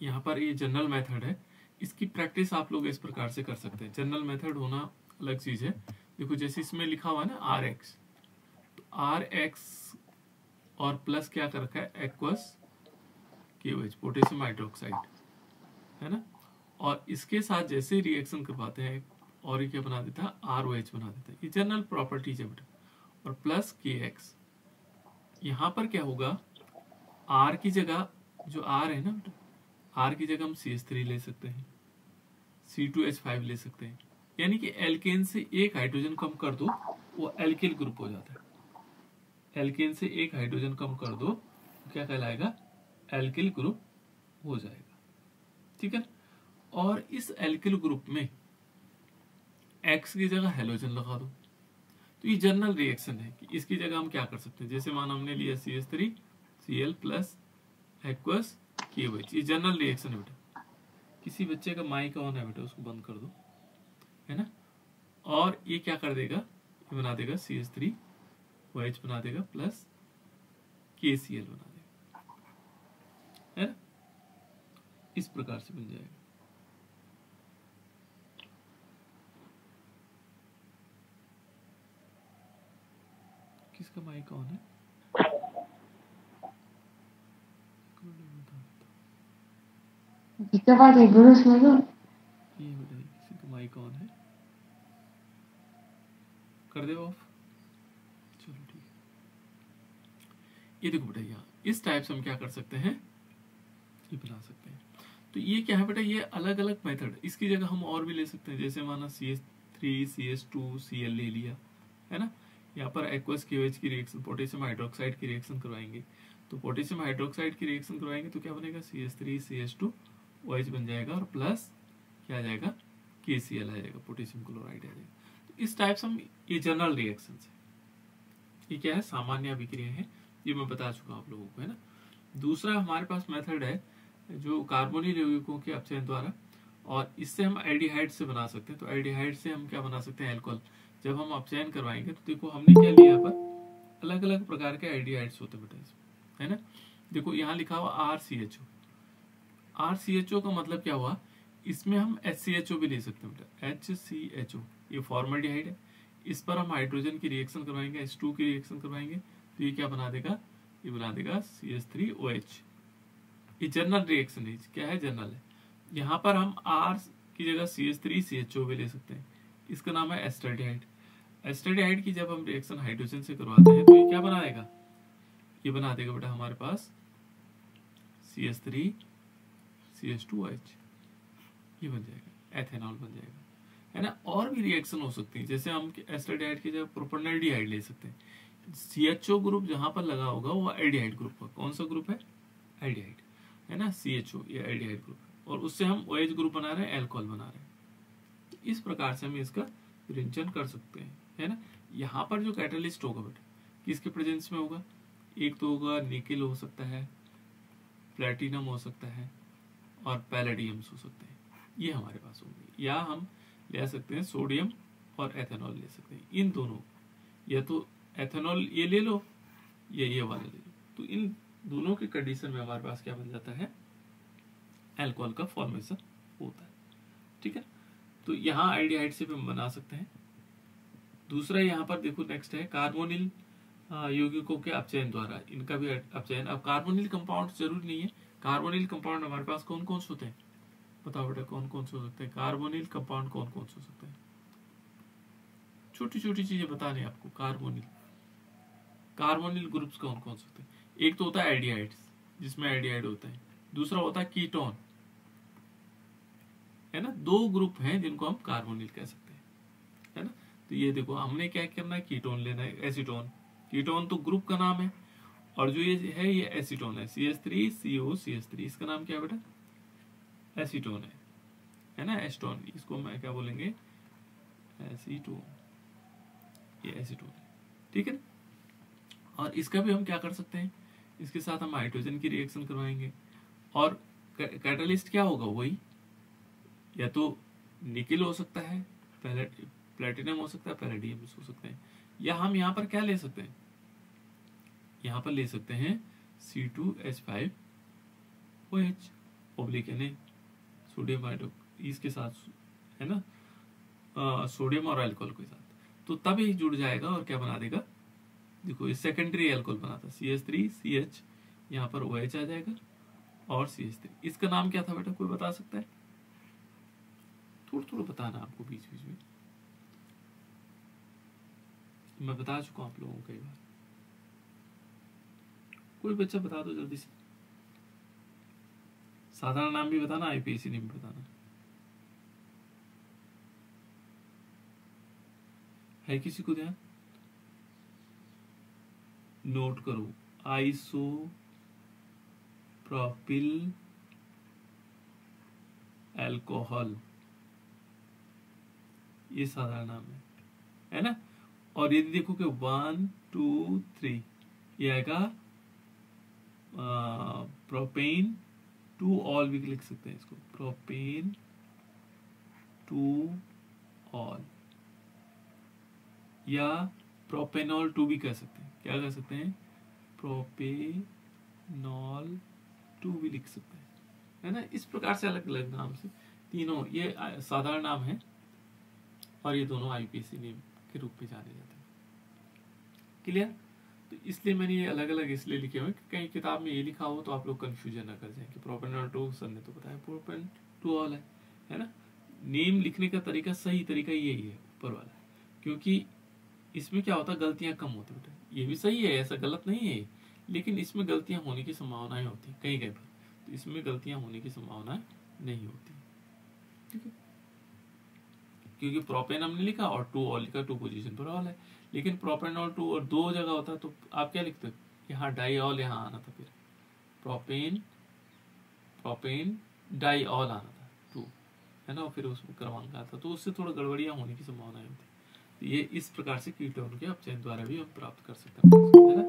यहाँ पर ये जनरल मेथड है, इसकी प्रैक्टिस आप लोग इस प्रकार से कर सकते हैं। जनरल मेथड होना अलग चीज है। देखो जैसे इसमें लिखा हुआ है ना आर एक्स, तो आर एक्स और प्लस क्या कर रखा है, एक्वस KOH पोटेशियम हाइड्रोक्साइड, है ना। और इसके साथ जैसे रिएक्शन करवाते हैं और ये क्या बना देता है, ROH बना देता है। ये जनरल प्रॉपर्टीज है बेटा। और प्लस KX, यहाँ पर क्या होगा, R की जगह जो R है ना बेटा, R की जगह हम CH3 ले सकते हैं, C2H5 ले सकते हैं। यानी कि एल्केन से एक हाइड्रोजन कम कर दो, वो एल्किल ग्रुप हो जाता है। एल्केन से एक हाइड्रोजन कम कर दो, क्या कहलाएगा, एल्किल ग्रुप हो जाएगा। ठीक है। और इस एल्किल ग्रुप में X की जगह हेलोजन लगा दो। तो ये जनरल रिएक्शन है कि इसकी जगह हम क्या कर सकते हैं, जैसे मान हमने लिया CH3 Cl plus aqueous KOH, ये जनरल रिएक्शन है बेटा। किसी बच्चे का माइक ऑन है बेटा, उसको बंद कर दो, है ना। और ये क्या कर देगा, ये बना देगा CH3OH बना देगा प्लस KCl बना देगा, है ना। इस प्रकार से बन जाएगा। किसका माइक ऑन है, किसके पास एक ब्रश लगा, ये बताइए किसी का माइक ऑन है, कर दे ऑफ। चलो ठीक है। ये देखो बेटा, यहाँ इस टाइप से हम क्या कर सकते हैं, ये बना सकते हैं। तो ये क्या है बेटा, ये अलग अलग मेथड। इसकी जगह हम और भी ले सकते हैं, जैसे माना CH3 CH2 Cl ले लिया, है ना। यहाँ पर एक्वस KOH की रिएक्शन, पोटेशियम हाइड्रोक्साइड की रिएक्शन करवाएंगे। तो पोटेशियम हाइड्रोक्साइड की रिएक्शन करवाएंगे तो क्या बनेगा, CH3 CH2OH बन जाएगा और प्लस क्या आ जाएगा, KCl आ जाएगा, पोटेशियम क्लोराइड आ जाएगा। तो इस टाइप से हम, ये जनरल रिएक्शन है, ये क्या है, सामान्य अभिक्रिया है, ये मैं बता चुका आप लोगों को, है ना। दूसरा हमारे पास मेथड है जो कार्बोनिल यौगिकों के अपचयन द्वारा, और इससे हम एल्डिहाइड से बना सकते हैं। तो एल्डिहाइड से हम क्या बना सकते हैं, अल्कोहल। जब हम अपचयन करवाएंगे तो देखो हमने क्या लिया, यहाँ पर अलग अलग प्रकार के एल्डिहाइड्स होते हैं बेटा इसमें, है ना। देखो यहाँ लिखा हुआ RCHO, RCHO का मतलब क्या हुआ, इसमें हम HCHO भी ले सकते हैं बेटा, HCHO, ये फॉर्मल्डिहाइड है। इस पर हम हाइड्रोजन की रिएक्शन करवाएंगे, H2 की रिएक्शन करवाएंगे, तो ये क्या बना देगा, ये बना देगा CH3OH। ये जनरल रिएक्शन है, क्या है, जनरल है। यहाँ पर हम R की जगह CH3 CHO भी ले सकते हैं, इसका नाम है एस्टल्डिहाइड। एस्टल्डिहाइड की जब हम रिएक्शन हाइड्रोजन से करवाते हैं तो ये क्या बनाएगा, ये बना देगा बेटा हमारे पास CH3 CH2OH, ये बन जाएगा, एथेनॉल बन जाएगा, है ना। और भी रिएक्शन हो सकती है, जैसे हम एस्टल्डिहाइड की जगह प्रोपेनॉल्डिहाइड ले सकते हैं। CHO ग्रुप जहां पर लगा होगा वो एल्डिहाइड ग्रुप का, कौन सा ग्रुप है, एल्डिहाइड, है ना। CHO ये एल्डिहाइड ग्रुप है, और उससे हम OH ग्रुप बना रहे हैं, अल्कोहल बना रहे हैं। तो इस प्रकार से हम इसका विरेचन कर सकते हैं, है ना। यहाँ पर जो कैटलिस्ट होगा बेटा, किसके प्रेजेंस में होगा, एक तो होगा निकेल हो सकता है, प्लेटिनम हो सकता है, और पैलेडियम्स हो सकते हैं, ये हमारे पास होंगे। या हम ले सकते हैं सोडियम और एथेनॉल ले सकते हैं, इन दोनों, या तो एथेनॉल ये ले लो या ये वाला ले लो। तो इन दोनों की कंडीशन में हमारे पास क्या बन जाता है, अल्कोहल का फॉर्मेशन होता है। ठीक है। तो यहाँ एल्डिहाइड से भी हम बना सकते हैं। दूसरा यहाँ पर देखो नेक्स्ट है कार्बोनिल यौगिकों के अपचयन द्वारा, इनका भी अपचयन। अब कार्बोनिल कंपाउंड जरूरी नहीं है, कार्बोनिल कंपाउंड हमारे पास कौन कौन से होते हैं, बताओ बेटा कौन कौन से हो सकते हैं कार्बोनिल कंपाउंड, कौन कौन से हो सकते हैं, छोटी छोटी चीजें बता रहे आपको। कार्बोनिल ग्रुप्स कौन कौन से होते हैं, एक तो होता है एल्डिहाइड्स जिसमें एल्डिहाइड होता है, दूसरा होता है कीटोन, है ना। दो ग्रुप हैं जिनको हम कार्बोनिल कह सकते हैं, है ना। तो ये देखो हमने क्या करना है, कीटोन लेना है, एसीटोन। कीटोन तो ग्रुप का नाम है, और जो ये है ये एसीटोन है, CH3COCH3, इसका नाम क्या है बेटा, एसीटोन है ना। एस्टोन, इसको मैं क्या बोलेंगे, एसीटोन, ये एसीटोन है, ठीक है। और इसका भी हम क्या कर सकते हैं, इसके साथ हम हाइड्रोजन की रिएक्शन करवाएंगे, और कैटलिस्ट क्या होगा, वही या तो निकेल हो सकता है, प्लेटिनम हो सकता है, पैलेडियम हो सकते हैं, या हम यहाँ पर क्या ले सकते हैं, यहाँ पर ले सकते हैं C2H5OH, ऑब्लिक यानी सोडियम हाइड्रो इसके साथ है ना, सोडियम और अल्कोहल के साथ, तो तब ये जुड़ जाएगा और क्या बना देगा, देखो ये सेकेंडरी अल्कोहल बनाता है CH3CH, यहाँ पर OH आ जाएगा और CH3। इसका नाम क्या था बेटा, कोई बता सकता है? थोड़ा थोड़ा बताना आपको बीच बीच में, मैं बता चुका हूं आप लोगों को कई बार। कोई बच्चा बता दो जल्दी से, साधारण नाम भी बताना, IPAC नेम भी बताना। है किसी को ध्यान? नोट करो, आइसोप्रोपिल अल्कोहल, ये साधारण नाम है ना। और यदि देखो कि 1 2 3 ये आएगा प्रोपेन टू ऑल भी लिख सकते हैं इसको, प्रोपेन टू ऑल, या प्रोपेनॉल 2 भी कह सकते हैं। क्या कह सकते हैं? प्रोपेनॉल 2 भी लिख सकते हैं, है ना। इस प्रकार से अलग अलग नाम से तीनों ये साधारण नाम है और ये दोनों IPAC नेम के रूप में जाने जाते हैं। क्लियर? तो इसलिए मैंने ये अलग अलग इसलिए लिखे हुए, कहीं किताब में ये लिखा हो तो आप लोग कंफ्यूजन ना कर जाए कि प्रोपेनॉल 2 सर ने तो बताया प्रोपेन टू ऑल है ना। नेम लिखने का तरीका, सही तरीका यही है ऊपर वाला, क्योंकि इसमें क्या होता है, गलतियां कम होती है। ये भी सही है, ऐसा गलत नहीं है, लेकिन इसमें गलतियां होने की संभावनाएं होती है कहीं कहीं पर, तो इसमें गलतियां होने की संभावना नहीं होती, ठीक है। क्योंकि प्रोपेन हमने लिखा और 2 ऑल लिखा, 2 पोजीशन पर ऑल है, लेकिन प्रोपेनॉल 2 और 2 जगह होता है तो आप क्या लिखते हो, यहाँ डाई ऑल यहाँ आना था, फिर प्रोपेन डाई ऑल आना था 2, है ना, फिर उसमें क्रमांक आता, तो उससे थोड़ा गड़बड़ियां होने की संभावना होती है। तो ये इस प्रकार से कीटोन के अपचयन द्वारा भी हम प्राप्त कर सकते हैं, है ना।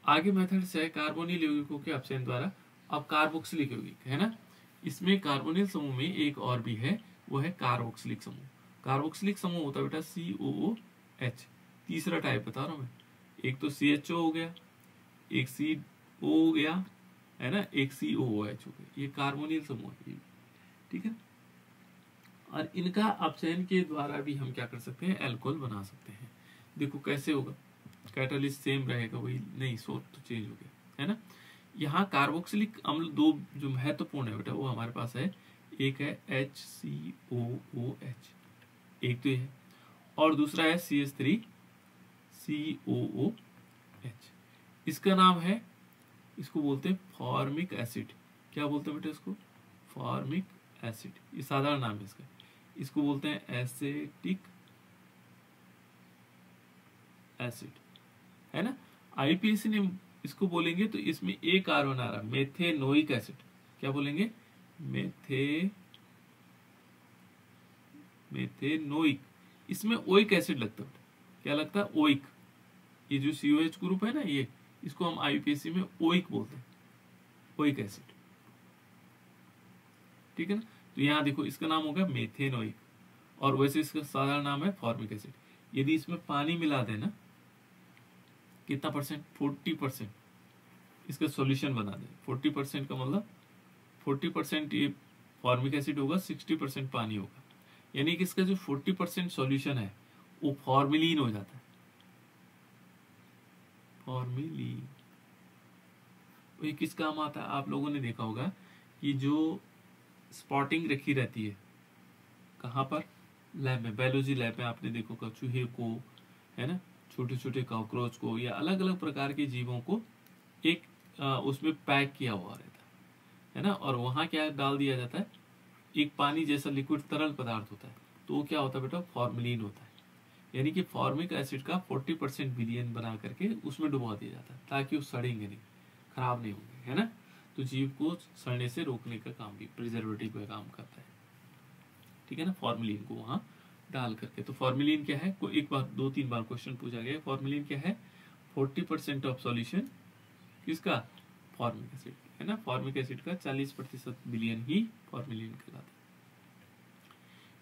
आगे मेथड है कार्बोनिल यौगिकों के अपचयन द्वारा। अब कार्बोक्सिलिक यौगिक है ना, इसमें कार्बोनिल समूह में एक और भी है, वो है कार्बोक्सिलिक समूह। कार्बोक्सिलिक समूह होता है बेटा COOH, तीसरा टाइप बता रहा हूं मैं। एक तो CHO हो गया, एक CO हो गया, है ना, एक COOH हो गया, ये कार्बोनिल समूह है, ठीक है। और इनका अपचयन के द्वारा भी हम क्या कर सकते हैं, अल्कोहल बना सकते हैं। देखो कैसे होगा, कैटालिस्ट सेम रहेगा, वही नहीं, सोर्स तो चेंज हो गया, है ना। यहाँ कार्बोक्सिलिक अम्ल 2 जो महत्वपूर्ण है बेटा वो हमारे पास है, एक है HCOOH, एक तो ये है, और दूसरा है CH3COOH। इसका नाम है, इसको बोलते हैं फॉर्मिक एसिड। क्या बोलते हैं बेटा इसको? फॉर्मिक एसिड, ये साधारण नाम है इसका। इसको बोलते हैं एसेटिक एसिड, है ना। IPAC ने इसको बोलेंगे तो इसमें एक कार्बन आ रहा, मेथेनोइक एसिड। क्या बोलेंगे? मेथेनोइक, इसमें ओइक एसिड लगता है। क्या लगता है? ओइक। ये जो COH ग्रुप है ना, ये इसको हम IPAC में ओइक बोलते हैं, ओइक एसिड, ठीक है ना। तो यहाँ देखो इसका नाम होगा मेथेनोइक, और वैसे इसका साधारण नाम है फॉर्मिक एसिड। यदि इसमें पानी मिला देना, कितना परसेंट? 40% इसका सॉल्यूशन बना दे। 40% का मतलब 40% ये फॉर्मिक एसिड होगा, 60% पानी होगा, यानी कि इसका जो 40% सॉल्यूशन है वो फॉर्मिलीन हो जाता है। फॉर्मिलीन ये किस काम आता है? आप लोगों ने देखा होगा कि जो स्पॉटिंग रखी रहती है, कहाँ पर? लैब में, बायोलॉजी लैब में आपने देखो का चूहे को, है ना, छोटे छोटे कॉकरोच को, या अलग अलग प्रकार के जीवों को एक उसमें पैक किया हुआ रहता है ना, और वहां क्या डाल दिया जाता है, एक पानी जैसा लिक्विड तरल पदार्थ होता है, तो वो क्या होता है बेटा? फॉर्मलिन होता है। यानी कि फॉर्मिक एसिड का 40% विलयन बना करके उसमें डुबा दिया जाता है, ताकि वो सड़ेंगे नहीं, खराब नहीं होंगे, है ना। तो जीव को सड़ने से रोकने का काम भी प्रिजर्वेटिव का काम करता है, ठीक है ना, फॉर्मलिन को वहां डाल करके। तो फॉर्मलिन क्या है? को एक बार 2-3 बार क्वेश्चन पूछा गया, फॉर्मलिन क्या है? 40% ऑफ सॉल्यूशन किसका? फॉर्मिक एसिड, है ना। फॉर्मिक एसिड का 40% विलयन ही फॉर्मलिन कहलाता है।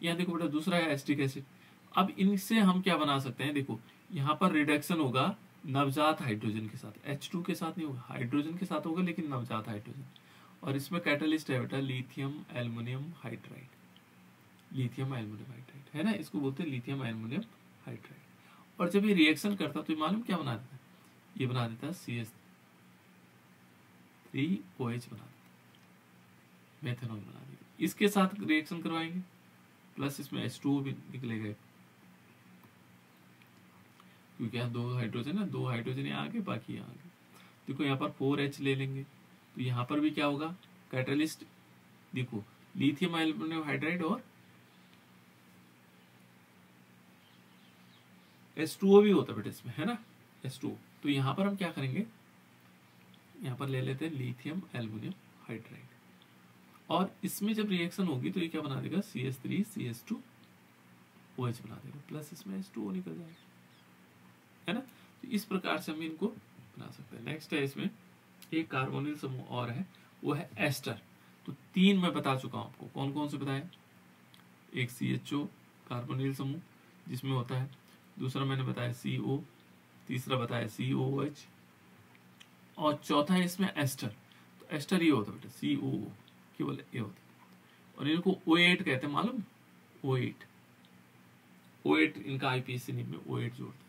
यहाँ देखो बेटा दूसरा है एसिटिक एसिड। अब इनसे हम क्या बना सकते हैं? देखो यहाँ पर रिडक्शन होगा नवजात हाइड्रोजन के साथ, H2 के साथ नहीं होगा, हाइड्रोजन के साथ होगा लेकिन नवजात हाइड्रोजन। और इसमें कैटलिस्ट है बेटा lithium aluminium hydride, lithium aluminium hydride है ना, इसको बोलते हैं लिथियम एल्युमिनियम हाइड्राइड। और जब ये रिएक्शन करता तो मालूम क्या बना देता है, ये बना देता है CH3OH बना देता है, मेथनॉल बना देगा। इसके साथ रिएक्शन करवाएंगे प्लस इसमें H2O भी निकलेगा, क्योंकि यहाँ 2 हाइड्रोजन है, 2 हाइड्रोजन यहाँ आगे बाकी यहाँ आगे। देखो यहाँ पर 4H ले लेंगे तो यहाँ पर भी क्या होगा, कैटलिस्ट देखो लिथियम एल्युमिनियम हाइड्राइड और H2O भी होता है बेटा इसमें, है ना, H2O। तो यहाँ पर हम क्या करेंगे, यहाँ पर ले लेते हैं लिथियम एल्युमिनियम हाइड्राइड, और इसमें जब रिएक्शन होगी तो ये क्या बना देगा, CH3CH2OH बना देगा, प्लस इसमें H2O निकल जाएगा, है ना। तो इस प्रकार से हम इनको बना सकते हैं। नेक्स्ट है इसमें एक कार्बोनिल समूह और है, वो है एस्टर। तो 3 मैं बता चुका हूं आपको, कौन कौन से बताया, एक CHO कार्बोनिल समूह जिसमें होता है, दूसरा मैंने बताया CO, तीसरा बताया COOH, और चौथा है इसमें एस्टर। तो एस्टर ये होता है बेटा COO, केवल ये होता है, और इनको O8 कहते हैं, मालूम, O8 इनका IPAC नेम में O8 जोड़ता है,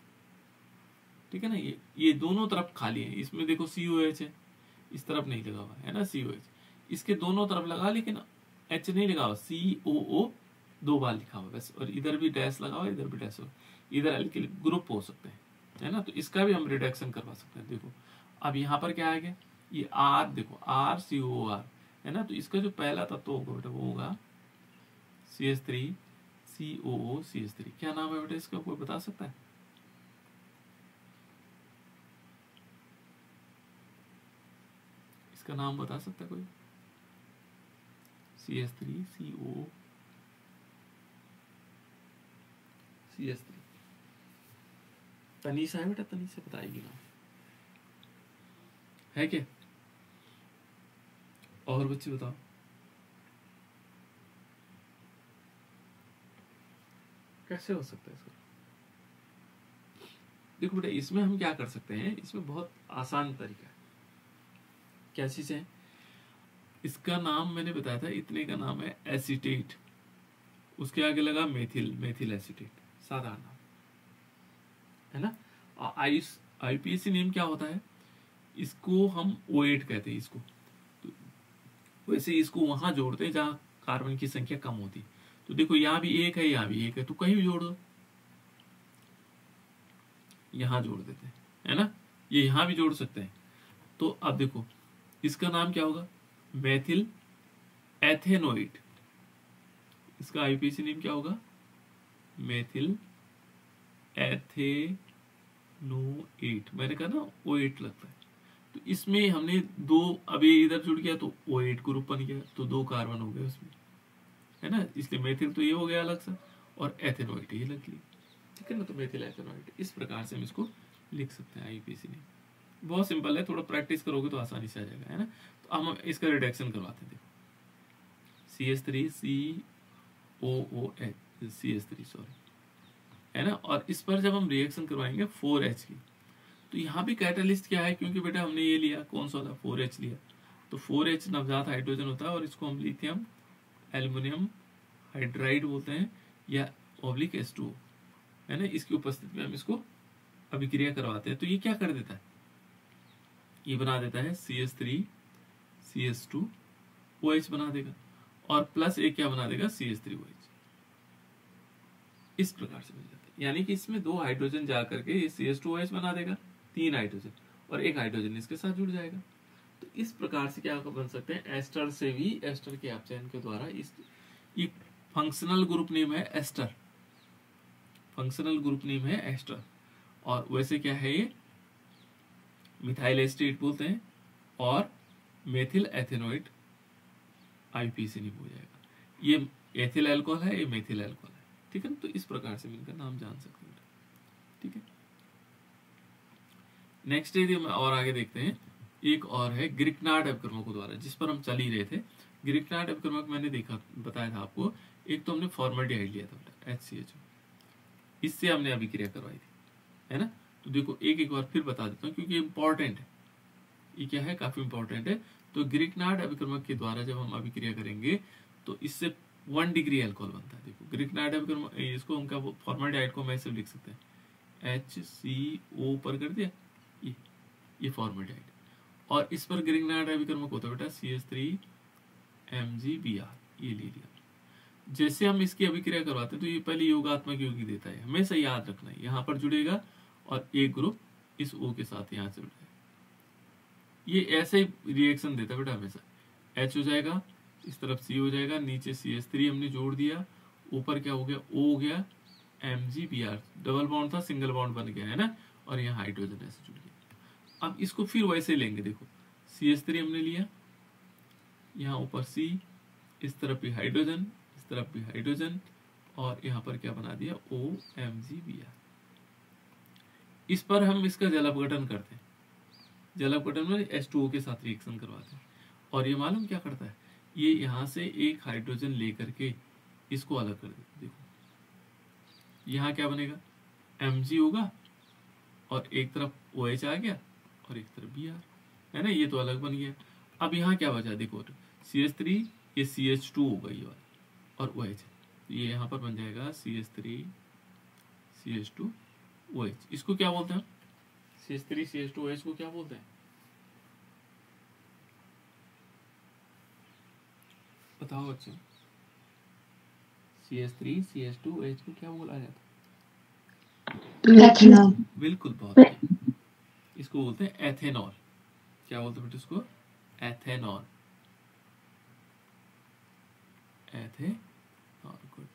ठीक है ना। ये दोनों तरफ खाली है, इसमें देखो COH है, इस तरफ नहीं लगा हुआ है ना COH, इसके दोनों तरफ लगा लेकिन H नहीं लगा हुआ, COO 2 बार लिखा हुआ बस, और इधर भी डैश लगा हुआ, इधर भी डैश हुआ, इधर एल्किल ग्रुप हो सकते हैं, है ना। तो इसका भी हम रिडक्शन करवा सकते हैं। देखो अब यहाँ पर क्या आएगा, ये R, देखो RCOR है ना, तो इसका जो पहला तत्व होगा बेटा वो होगा CH3COO-CH3। क्या नाम है बेटा इसका, कोई बता सकता है, इसका नाम बता सकता है कोई, CH3COO-CH3, तनीषा है बेटा, तनीषा बताएगी नाम, है क्या, और बच्चे बताओ। कैसे हो सकता है इसको, देखो बेटा इसमें हम क्या कर सकते हैं, इसमें बहुत आसान तरीका है। क्या चीज है, इसका नाम मैंने बताया था, इतने का नाम है एसीटेट, उसके आगे लगा मेथिल एसीटेट, साधारण नाम है ना। IPAC नेम क्या होता है, इसको हम O8 कहते हैं इसको, तो वैसे इसको वहां जोड़ते हैं जहां कार्बन की संख्या कम होती। तो देखो यहाँ भी 1 है, यहाँ भी 1 है, तो कहीं भी जोड़ दो, यहां जोड़ देते हैं, है ना, ये यहां भी जोड़ सकते हैं। तो अब देखो इसका नाम क्या होगा, मेथिल एथेनोइड, इसका IPAC नेम क्या होगा, मेथिल एथेनोएट, मैंने कहा ना O8 लगता है। तो इसमें हमने 2, अभी इधर जुड़ गया तो O8 ग्रुप बन गया, तो 2 कार्बन हो गए उसमें, है ना, इसलिए मेथिल तो ये हो गया अलग सा, और एथेनोइट ये लग ली, ठीक है ना। तो मेथिल एथेनोइट, इस प्रकार से हम इसको लिख सकते हैं IPAC नेम, बहुत सिंपल है, थोड़ा प्रैक्टिस करोगे तो आसानी से आ जाएगा, है ना। तो हम इसका रिडक्शन करवाते हैं, देखो CH3COOH सॉरी, है ना। और इस पर जब हम रिएक्शन करवाएंगे 4H की, तो यहाँ भी कैटलिस्ट क्या है, क्योंकि बेटा हमने ये लिया, कौन सा था, 4H लिया, तो 4H नवजात हाइड्रोजन होता है, और इसको हम लिथियम एल्युमिनियम हाइड्राइड बोलते हैं, या ऑब्लिक H2O, है ना। इसकी उपस्थिति में हम इसको अभिक्रिया करवाते हैं, तो ये क्या कर देता है, ये बना देता है CH3CH2OH बना देगा, और प्लस एक क्या बना देगा, CH3OH, इस प्रकार से बन जाता है। यानी कि इसमें 2 हाइड्रोजन जा करके ये CH2OH बना देगा, 3 हाइड्रोजन, और 1 हाइड्रोजन इसके साथ जुड़ जाएगा। तो इस प्रकार से क्या बन सकते हैं, एस्टर से भी, एस्टर के अपचयन के द्वारा इस एक फंक्शनल ग्रुप नेम है एस्टर, फंक्शनल ग्रुप नेम है एस्टर, और वैसे क्या है ये मिथाइल एस्टेट बोलते हैं, और मेथिल एथेनोइड IPAC नेम हो जाएगा। ये एथिल अल्कोहल है, ये मेथिल अल्कोहल है, ठीक है ना। तो इस प्रकार से इनका नाम जान सकते हैं, ठीक है। नेक्स्ट यदि हम और आगे देखते हैं, एक और है ग्रिग्नार्ड अपक्रमकों द्वारा, जिस पर हम चल ही रहे थे। ग्रिग्नार्ड अपक्रमक मैंने देखा, बताया था आपको, एक तो हमने फॉर्मल्डिहाइड लिया था HCHO, इससे हमने अभिक्रिया करवाई थी, है ना। तो देखो एक बार फिर बता देता हूँ क्योंकि इम्पोर्टेंट है, ये क्या है, काफी इंपॉर्टेंट है। तो ग्रिग्नार्ड अभिक्रमक के द्वारा जब हम अभिक्रिया करेंगे तो इससे 1 डिग्री अल्कोहल बनता है। देखो ग्रिग्नार्ड अभिक्रमक, इसको उनका फॉर्मल्डिहाइड को हम ऐसे लिख सकते हैं, HCO ऊपर कर दिया, ये फॉर्मल्डिहाइड, और इस पर ग्रिग्नार्ड अभिक्रमक होता है बेटा CH3MgBr, ये ले लिया। जैसे हम इसकी अभिक्रिया करवाते हैं तो ये पहले योगात्मक यौगिक देता है, हमेशा याद रखना है, यहाँ पर जुड़ेगा और एक ग्रुप इस O के साथ यहाँ से जुड़ेगा। ये ऐसे ही रिएक्शन देता है बेटा हमेशा, H हो जाएगा, इस तरफ C हो जाएगा, नीचे CH3 हमने जोड़ दिया, ऊपर क्या हो गया, O हो गया, MgBr, डबल बॉन्ड था सिंगल बॉन्ड बन गया है ना, और यहाँ हाइड्रोजन ऐसे जुड़ गया। अब इसको फिर वैसे लेंगे, देखो CH3 हमने लिया, यहाँ ऊपर C, इस तरफ भी हाइड्रोजन, इस तरफ भी हाइड्रोजन, और यहाँ पर क्या बना दिया, OMgBr। इस पर हम इसका जल अपघटन करते हैं, जल अपघटन में H2O के साथ रिएक्शन करवाते हैं, और ये मालूम क्या करता है, ये यहाँ से एक हाइड्रोजन लेकर के इसको अलग कर देते। देखो यहाँ क्या बनेगा, Mg होगा, और एक तरफ OH आ गया और एक तरफ Br, है ना, ये तो अलग बन गया। अब यहाँ क्या बचा, देखो CH3, ये CH2 होगा ये वाला, और OH, ये यहाँ पर बन जाएगा CH3 CH2 OH। इसको क्या बोलते हैं, CH3 CH2 OH को क्या बोलते हैं, बताओ बच्चों, CH3 CH2 OH को क्या बोला जाता है, एथेनॉल। बिल्कुल, बहुत बढ़िया। इसको बोलते हैं एथेनॉल। क्या बोलते हैं बेटा इसको, एथेनॉल, एथेनॉल, गुड।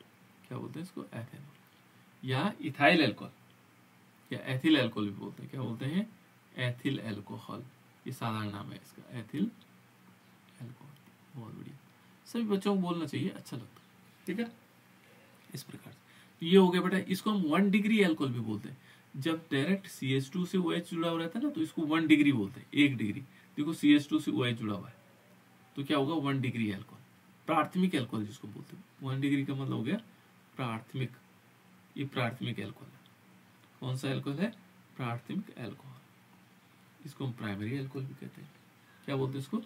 क्या बोलते हैं इसको, एथेनॉल, या इथाइल अल्कोहल, या एथिल अल्कोहल भी बोलते हैं। क्या बोलते हैं, एथिल अल्कोहल, ये साधारण नाम है इसका, एथिल अल्कोहल। बहुत बढ़िया, सभी बच्चों को बोलना चाहिए, अच्छा लगता है, ठीक है। इस प्रकार से ये हो गया बेटा, इसको हम 1 डिग्री अल्कोहल भी बोलते हैं। जब डायरेक्ट CH2 से OH जुड़ा हुआ रहता है ना, तो इसको 1 डिग्री बोलते हैं, 1 डिग्री। देखो CH2 से OH जुड़ा हुआ है तो क्या होगा, 1 डिग्री अल्कोहल, प्राथमिक अल्कोहल जिसको बोलते हैं। 1 डिग्री का मतलब हो गया प्राथमिक, ये प्राथमिक अल्कोहल है। कौन सा अल्कोहल है, प्राथमिक अल्कोहल, इसको हम प्राइमरी अल्कोहल भी कहते हैं। क्या बोलते हैं इसको,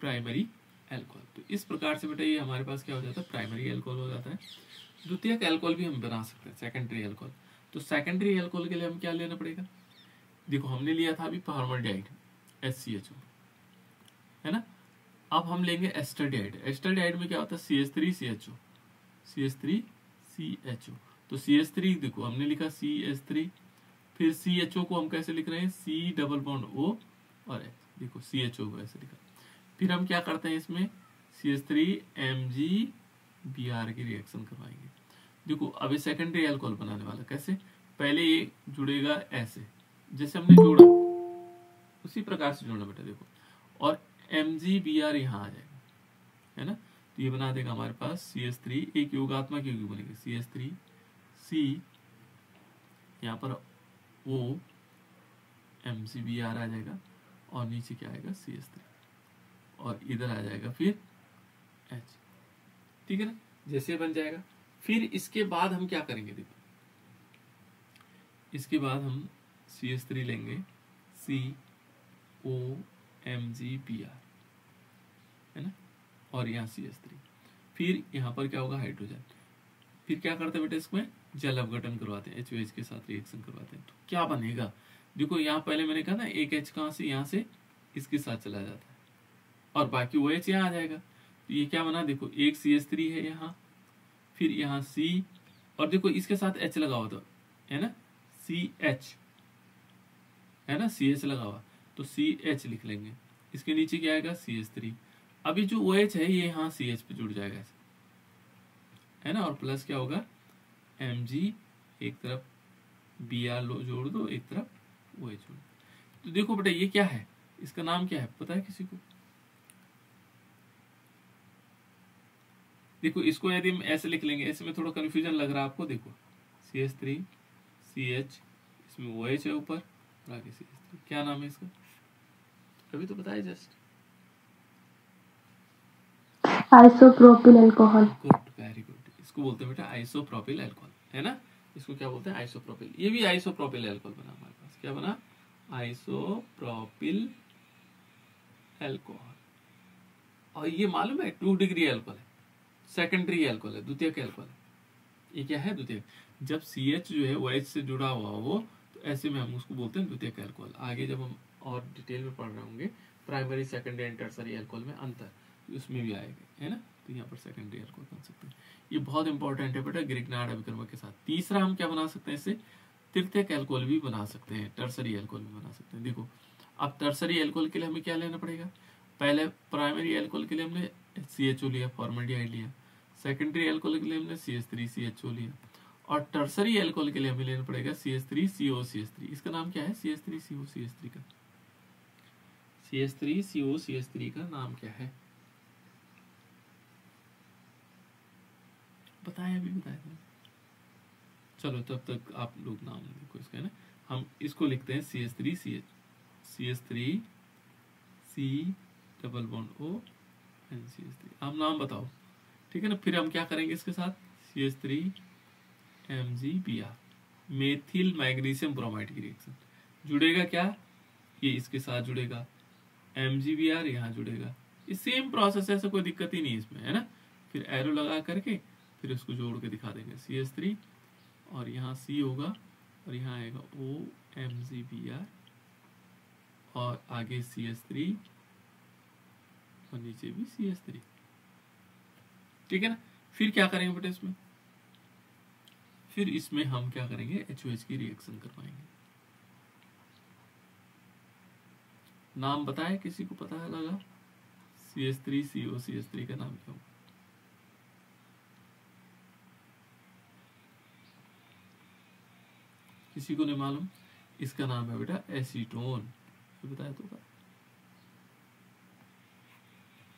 प्राइमरी अल्कोहल। तो इस प्रकार से बेटा ये हमारे पास क्या हो जाता है, प्राइमरी अल्कोहल हो जाता है। द्वितीयक अल्कोहल भी हम बना सकते हैं, सेकेंडरी अल्कोहल। तो सेकेंडरी अल्कोहल के लिए हम क्या लेना पड़ेगा, देखो हमने लिया था अभी फॉर्मल्डिहाइड HCHO, है ना। अब हम लेंगे एस्टरडिहाइड। एस्टरडिहाइड में क्या होता है, CH3CHO, CH3CHO। तो CH3 देखो हमने लिखा CH3, फिर CHO को हम कैसे लिख रहे हैं, C डबल बॉन्ड O और H, देखो CHO को ऐसे लिखा। फिर हम क्या करते हैं, इसमें CH3MgBr की रिएक्शन करवाएंगे। देखो अभी सेकेंडरी अल्कोहल बनाने वाला, कैसे, पहले ये जुड़ेगा ऐसे, जैसे हमने जोड़ा उसी प्रकार से जोड़ना बेटा, देखो, और MgBr यहाँ आ जाएगा, है ना। तो ये बना देगा हमारे पास CH3, एक योगात्मक यौगिक बनेगा, CH3 C, यहाँ पर O MgBr आ जाएगा, और नीचे क्या आएगा, CH3, और इधर आ जाएगा फिर H, ठीक है ना, जैसे बन जाएगा। फिर इसके बाद हम क्या करेंगे, देखो इसके बाद हम CH3 लेंगे, COMgBr, है ना, और यहाँ CH3, फिर यहाँ पर क्या होगा, हाइड्रोजन। फिर क्या करते हैं बेटा, इसमें जल अपघटन करवाते हैं, HOH के साथ रिएक्शन करवाते हैं। तो क्या बनेगा, देखो यहाँ पहले मैंने कहा ना, एक H कहाँ से, यहाँ से इसके साथ चला जाता है, और बाकी OH यहाँ आ जाएगा। तो ये क्या बना, देखो एक CH3 है यहाँ, फिर यहाँ C, और देखो इसके साथ H लगा हुआ था, है ना, CH, है ना, CH लगा हुआ, तो CH लिख लेंगे। इसके नीचे क्या आएगा, CH3। अभी जो OH है ये यहाँ CH पे जुड़ जाएगा ऐसे, है ना, और प्लस क्या होगा, Mg, एक तरफ Br लो जोड़ दो, एक तरफ OH जोड़। तो देखो बेटा ये क्या है, इसका नाम क्या है, पता है किसी को, देखो इसको यदि हम ऐसे लिख लेंगे, ऐसे में थोड़ा कंफ्यूजन लग रहा है आपको, देखो CH3 CH, इसमें OH है ऊपर, और आगे CH3, क्या नाम है इसका, अभी तो बताया just, isopropyl alcohol. Good, very good, इसको बोलते हैं बेटा आइसोप्रोपिल अल्कोहल, है ना, इसको क्या बोलते हैं, आइसोप्रोपिल। ये भी आइसोप्रोपिल अल्कोहल बना हमारे पास, क्या बना, आइसोप्रोपिल अल्कोहल। और ये मालूम है 2 डिग्री अल्कोहल है, सेकेंडरी अल्कोहल है, द्वितीयक अल्कोहल है। ये क्या है, द्वितीयक। जब CH जो है OH से जुड़ा हुआ हो तो ऐसे में हम उसको बोलते हैं द्वितीयक अल्कोहल। आगे जब हम और डिटेल में पढ़ रहे होंगे primary secondary and tertiary alcohol में अंतर, उसमें भी आएगा, है ना। तो यहाँ पर सेकेंडरी अल्कोहल बन सकते हैं। ये बहुत इंपॉर्टेंट है बेटा ग्रिग्नार्ड अभिकर्मक के साथ। तीसरा हम क्या बना सकते हैं इससे, तृतीयक अल्कोहल भी बना सकते हैं, टर्सरी अल्कोहल भी बना सकते हैं। देखो अब टर्सरी अल्कोहल के लिए हमें क्या लेना पड़ेगा, पहले प्राइमरी अल्कोहल के लिए हमने CHO लिया, फॉर्मल्डिहाइड लिया। सेकेंडरी अल्कोहल के लिए हमने CH3CHO लिया। और टर्सरी अल्कोहल के लिए हमें लेना पड़ेगा CH3COCH3। इसका नाम क्या है, CH3COCH3 का, CH3COCH3 का नाम क्या है, बताया, अभी बताया था। चलो तब तक आप लोग नाम देखो इसका, है ना। हम इसको लिखते हैं CH3 C double bond O and CH3। आप नाम बताओ, ठीक है ना। फिर हम क्या करेंगे इसके साथ, CH3 MgBr, methyl magnesium bromide की रिएक्शन जुड़ेगा क्या, ये इसके साथ जुड़ेगा, MgBr यहाँ जुड़ेगा। ये सेम प्रोसेस है, ऐसा कोई दिक्कत ही नहीं इसमें, है ना। फिर एरो लगा करके फिर उसको जोड़ के दिखा देंगे, CH3 और यहाँ C होगा और यहाँ आएगा OMgBr और आगे CH3 और नीचे भी CH3, ठीक है ना। फिर क्या करेंगे बेटा इसमें, फिर इसमें हम क्या करेंगे, HOH की रिएक्शन करवाएंगे। नाम बताए, किसी को पता है लगा, CH3COCH3 का नाम क्या होगा, किसी को नहीं मालूम। इसका नाम है बेटा एसीटोन, बताया तो,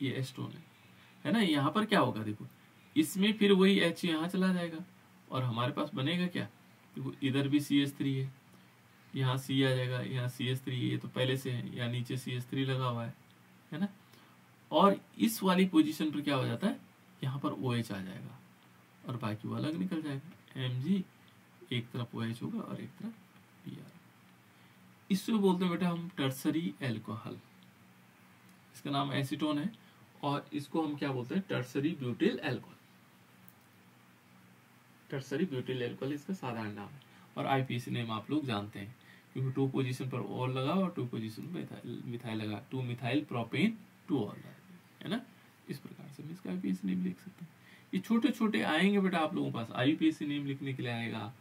ये एस्टोन है ना। यहाँ पर क्या होगा देखो, इसमें फिर वही H यहाँ चला जाएगा और हमारे पास बनेगा क्या, देखो इधर भी CH3 है, यहाँ C आ जाएगा, यहाँ CH3, ये तो पहले से है, यहाँ नीचे CH3 लगा हुआ है ना। और इस वाली पोजीशन पर क्या हो जाता है, यहाँ पर OH आ जाएगा और बाकी वो अलग निकल जाएगा। Mg एक तरफ OH होगा और एक तरफ Br। इसको बोलते हैं बेटा हम टर्सरी अल्कोहल, इसका नाम एसीटोन है और इसको हम क्या बोलते हैं, tertiary butyl alcohol. Tertiary butyl alcohol इसका साधारण नाम है और IPAC नेम आप लोग जानते हैं, क्योंकि 2 पोजीशन पर ऑल लगा और 2 पोजीशन पर मिथाइल लगा, 2 मिथाइल प्रोपेन 2 ऑल, है ना। इस प्रकार से हम इसका IPAC नेम लिख सकते हैं। ये छोटे छोटे आएंगे बेटा आप लोगों के पास, IPAC नेम लिखने के लिए आएगा,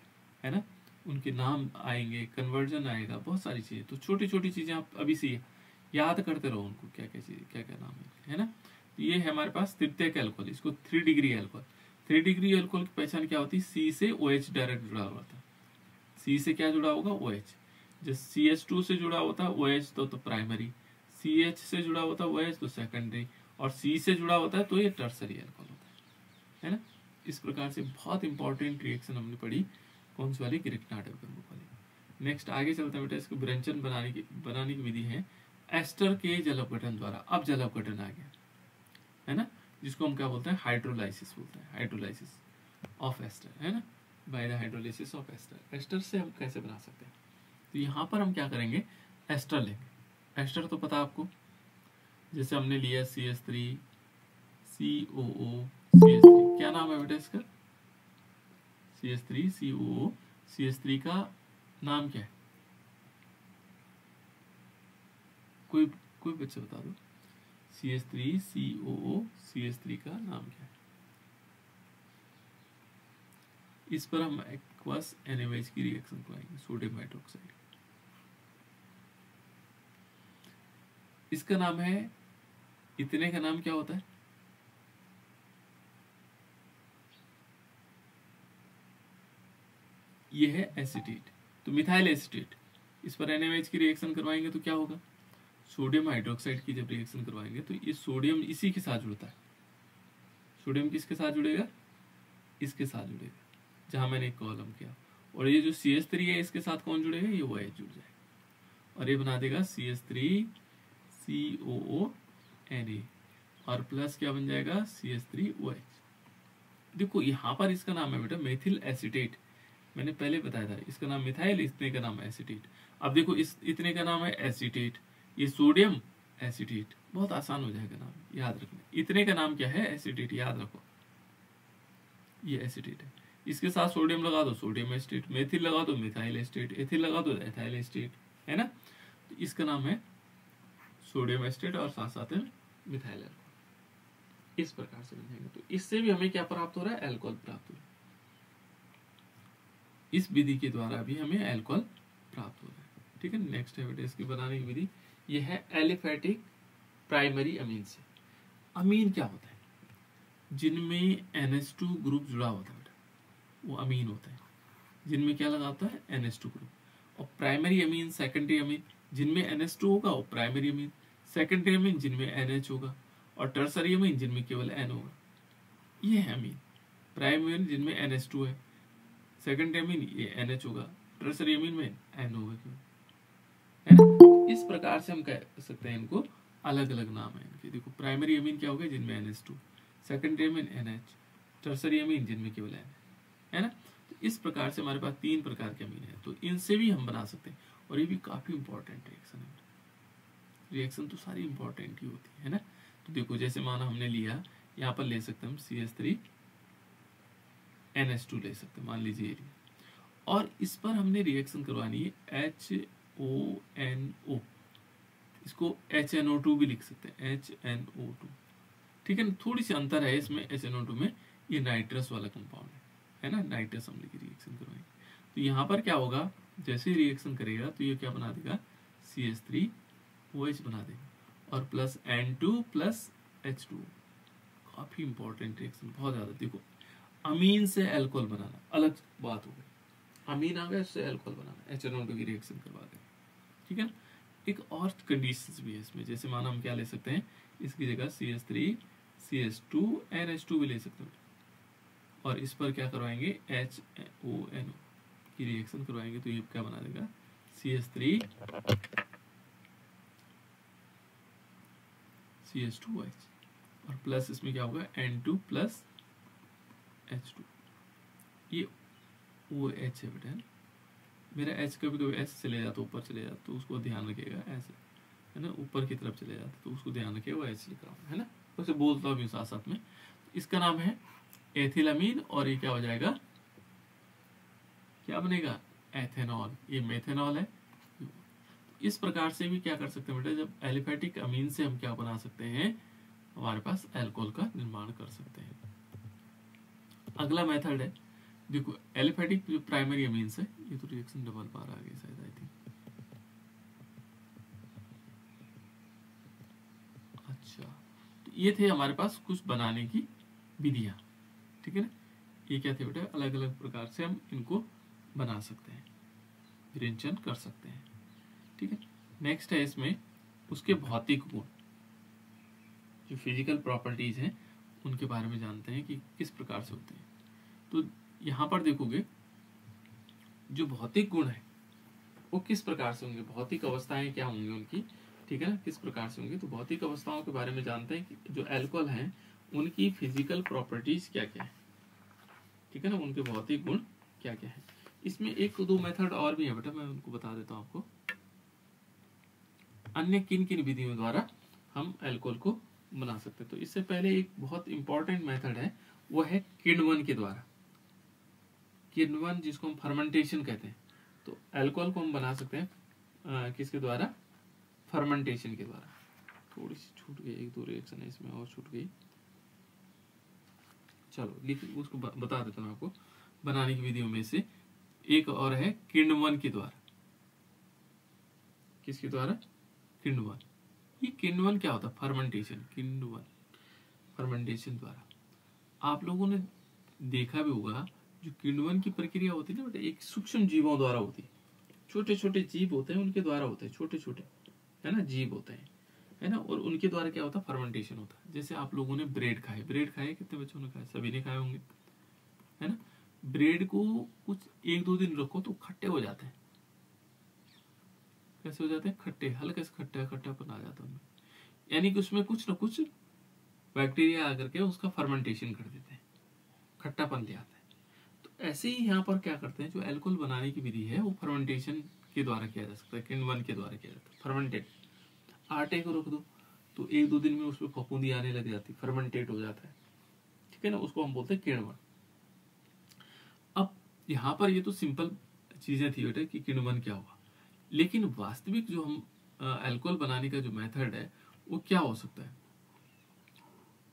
है ना, उनके नाम आएंगे, कन्वर्जन आएगा, बहुत सारी चीजें। तो छोटी छोटी चीजें आप अभी से याद करते रहो उनको, क्या क्या चीजें, क्या क्या नाम है ना। तो ये है हमारे पास तृतीयक अल्कोहल, इसको 3 डिग्री अल्कोहल। 3 डिग्री अल्कोहल की पहचान क्या होती है, C से OH डायरेक्ट जुड़ा हुआ था, C से क्या जुड़ा होगा, OH। जब CH2 से जुड़ा होता है OH तो प्राइमरी, CH से जुड़ा होता है OH तो सेकेंडरी, और C से जुड़ा होता है तो ये टर्सरी अल्कोहल होता है ना। इस प्रकार से बहुत इंपॉर्टेंट रिएक्शन हमने पढ़ी, कौन सी वाली, ग्रिग्नार्ड अभिकर्मक वाली। नेक्स्ट आगे चलते हैं बेटा, इसको व्यंजन बनाने की विधि है एस्टर के जलवघटन द्वारा। अब जलवघटन आ गया, है ना, जिसको हम क्या बोलते हैं, हाइड्रोलाइसिस बोलते हैं, हाइड्रोलाइसिस ऑफ एस्टर, है ना, by the hydrolysis of ester. Ester से हम कैसे बना सकते हैं, तो यहाँ पर हम क्या करेंगे, एस्टर लेंगे। एस्टर तो पता आपको, जैसे हमने लिया CH3 COO CH3, क्या नाम है बेटा इसका, CH3 COO CH3 का नाम क्या है, कोई कोई बच्चा बता दो, CH3 COO CH3 का नाम क्या है। इस पर हम एक्वस NaOH की रिएक्शन कराएंगे, सोडियम हाइड्रोक्साइड। इसका नाम है, इतने का नाम क्या होता है, ये है एसिटेट, तो मिथाइल एसिटेट। इस पर NaOH की रिएक्शन करवाएंगे तो क्या होगा, सोडियम हाइड्रोक्साइड की जब रिएक्शन करवाएंगे तो ये सोडियम इसी के साथ जुड़ता है, सोडियम किसके साथ जुड़ेगा, इसके साथ जुड़ेगा, जहां मैंने एक कॉलम किया। और ये जो CH3 है इसके साथ कौन जुड़ेगा, ये OH जुड़ जाएगा और ये बना देगा CH3 COO Na और प्लस क्या बन जाएगा, CH3 OH। देखो यहाँ पर इसका नाम है बेटा मेथिल एसिटेट। मैंने पहले बताया था, इसका नाम मिथाइल, इतने का नाम एसीटेट। अब देखो इस इतने का नाम है एसीटेट, ये सोडियम एसीटेट, बहुत आसान हो जाएगा नाम याद रखना। इतने का नाम क्या है? एसीटेट, याद रखो ये एसीटेट है। इसके साथ सोडियम लगा दो सोडियम एसीटेट, मेथिल लगा दो मिथाइल एसीटेट, एथिल लगा दो एथाइल एसीटेट, है ना। तो इसका नाम है सोडियम एसीटेट और साथ साथ में मिथाइल अल्कोहल। इस प्रकार से बनेगा। तो इससे भी हमें क्या प्राप्त हो रहा है? अल्कोहल प्राप्त हो रहा है। इस विधि के द्वारा भी हमें अल्कोहल प्राप्त हो रहा है। ठीक है, नेक्स्ट है बेटा इसकी बनाने की विधि, ये है एलिफेटिक प्राइमरी अमीन से। अमीन क्या होता है? जिनमें NH2 ग्रुप जुड़ा होता है बेटा, वो अमीन होता है। जिनमें क्या लगा होता है? NH2 group. और प्राइमरी अमीन, सेकेंडरी अमीन, जिनमें NH2 होगा वो प्राइमरी अमीन, सेकेंडरी अमीन जिनमें NH होगा, और टर्सरी अमीन जिनमें केवल N होगा। ये है अमीन। प्राइमरी अमीन जिनमें NH2 है, सेकेंडरी अमीन ये NH होगा, टर्सरी अमीन में N होगा, है ना। इस प्रकार से हम कह सकते हैं इनको अलग अलग नाम है इनके। देखो प्राइमरी अमीन क्या हो गया? जिनमें NH2, secondary amine NH, tertiary amine जिनमें केवल N है ना। तो इस प्रकार से हमारे पास 3 प्रकार के अमीन है, तो इनसे भी हम बना सकते हैं। और ये भी काफी इंपॉर्टेंट रिएक्शन है। रिएक्शन तो सारी इंपॉर्टेंट ही होती है ना। तो देखो जैसे माना हमने लिया, यहाँ पर ले सकते हैं हम CH3 NH2 ले सकते हैं, मान लीजिए ये। और इस पर हमने रिएक्शन करवानी है HONO, इसको HNO2 भी लिख सकते हैं, HNO2। ठीक है ना, थोड़ी सी अंतर है इसमें HNO2 में, ये नाइट्रस वाला कंपाउंड है ना, नाइट्रस अम्ल की रिएक्शन करवाएंगे। तो यहाँ पर क्या होगा? जैसे ही रिएक्शन करेगा तो ये क्या बना देगा? CH3OH बना देगा, और प्लस N2 प्लस H2। काफी इंपॉर्टेंट रिएक्शन, बहुत ज्यादा। देखो अमीन से अल्कोहल बनाना अलग बात हो गई, अमीन आ गया उससे अल्कोहल बनाना, HNO2 की रिएक्शन करवा देगा। ठीक है ना। एक और कंडीशंस भी है इसमें, जैसे माना हम क्या ले सकते हैं, इसकी जगह CH3 CH2 NH2 भी ले सकते हैं, और इस पर क्या करवाएंगे? HONO की रिएक्शन करवाएंगे, तो ये क्या बना देगा? CH3 CH2OH, और प्लस इसमें क्या होगा? N2 plus H2। ये OH है बेटा, मेरा H कभी कभी ऐसे चले जाता, ऊपर चले जाता, तो उसको ध्यान रखिएगा, ऐसे है ना, ऊपर की तरफ चले जाते तो उसको ध्यान रखिएगा, वो H लिख रहा हूँ, है ना। वैसे बोलता हूँ साथ साथ में। इसका नाम है एथिलामीन, और ये क्या हो जाएगा? क्या बनेगा? एथेनॉल। ये मेथेनॉल है। इस प्रकार से भी क्या कर सकते हैं बेटा, जब एलिफेटिक अमीन से हम क्या बना सकते हैं, हमारे पास अल्कोहल का निर्माण कर सकते हैं। अगला मेथड है, देखो एलिफेटिक जो प्राइमरी अमीन से, ये तो रिएक्शन डबल बार आ गई शायद, आई थिंक। अच्छा, तो ये थे हमारे पास कुछ बनाने की विधियां। ठीक है ना, ये क्या थे बेटा? अलग अलग प्रकार से हम इनको बना सकते हैं, विरेचन कर सकते हैं। ठीक है, नेक्स्ट है इसमें उसके भौतिक गुण, जो फिजिकल प्रॉपर्टीज हैं उनके बारे में जानते हैं कि किस प्रकार से होते हैं। तो यहाँ पर देखोगे जो भौतिक गुण है वो किस प्रकार से होंगे, भौतिक अवस्थाएं क्या होंगी उनकी, ठीक है ना, किस प्रकार से होंगी। तो भौतिक अवस्थाओं के बारे में जानते हैं कि जो अल्कोहल हैं उनकी फिजिकल प्रॉपर्टीज क्या क्या है, ठीक है ना, उनके भौतिक गुण क्या क्या है। इसमें एक दो मेथड और भी है बेटा, मैं उनको बता देता हूँ आपको। अन्य किन किन विधियों द्वारा हम अल्कोहल को बना सकते हैं। तो इससे पहले एक बहुत इंपॉर्टेंट मेथड है, वो है किण्वन के द्वारा। किण्वन जिसको हम फर्मेंटेशन कहते हैं। तो अल्कोहल को हम बना सकते हैं किसके द्वारा? फर्मेंटेशन के द्वारा। थोड़ी सी छूट गई, एक दो रिएक्शन है इसमें और छूट गई, चलो लिख उसको बता देता हूँ आपको। बनाने की विधियों में से एक और है किण्वन के द्वारा। किसके द्वारा? किण्वन। ये किण्वन क्या होता है? फर्मेंटेशन। किण्वन फर्मेंटेशन द्वारा। आप लोगों ने देखा भी होगा जो किण्वन की प्रक्रिया होती है ना बेटा, एक सूक्ष्म जीवों द्वारा होती है। छोटे छोटे जीव होते हैं उनके द्वारा होते हैं, छोटे छोटे है ना जीव होते हैं, है ना, और उनके द्वारा क्या होता है? फर्मेंटेशन होता है। जैसे आप लोगों ने ब्रेड खाए, ब्रेड खाए, कितने बच्चों ने खाए? सभी ने खाए होंगे, है ना। ब्रेड को कुछ एक दो दिन रखो तो खट्टे हो जाते हैं। कैसे हो जाते हैं? खट्टे, हल्के से खट्टा खट्टापन आ जाता है, यानी कि उसमें कुछ ना कुछ बैक्टीरिया आकर के उसका फर्मेंटेशन कर देते हैं, खट्टापन ले आता है। तो ऐसे ही यहाँ पर क्या करते हैं, जो अल्कोहल बनाने की विधि है वो फर्मेंटेशन के द्वारा किया जा सकता है, किण्वन के द्वारा किया जाता है। फर्मेंटेड, आटे को रख दो तो 1-2 दिन में उसमें फफूंदी आने लग जाती, फर्मेंटेड हो जाता है, ठीक है ना, उसको हम बोलते हैं किण्वन। अब यहाँ पर ये तो सिंपल चीजें थी बेटे कि किण्वन क्या हुआ, लेकिन वास्तविक जो हम अल्कोहल बनाने का जो मेथड है वो क्या हो सकता है।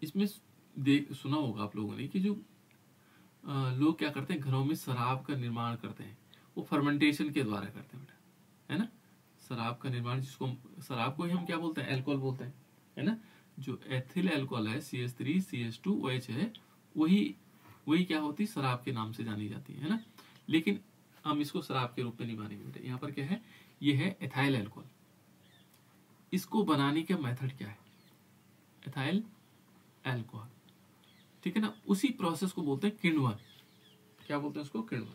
इसमें सुना होगा आप लोगों ने कि जो लोग क्या करते हैं, घरों में शराब का निर्माण करते हैं, वो फर्मेंटेशन के द्वारा करते हैं बेटा, है ना। शराब का निर्माण, जिसको शराब को ही हम क्या बोलते हैं, अल्कोहल बोलते हैं, है ना। जो एथिल अल्कोहल है CH3 CH2OH है, वही क्या होती है, शराब के नाम से जानी जाती है ना। लेकिन हम इसको शराब के रूप में नहीं मानेंगे बेटा। यहाँ पर क्या है, ये है एथाइल अल्कोहल। इसको बनाने का मेथड क्या है, एथाइल अल्कोहल, ठीक है ना। उसी प्रोसेस को बोलते हैं किण्वन। क्या बोलते हैं उसको, किण्वन।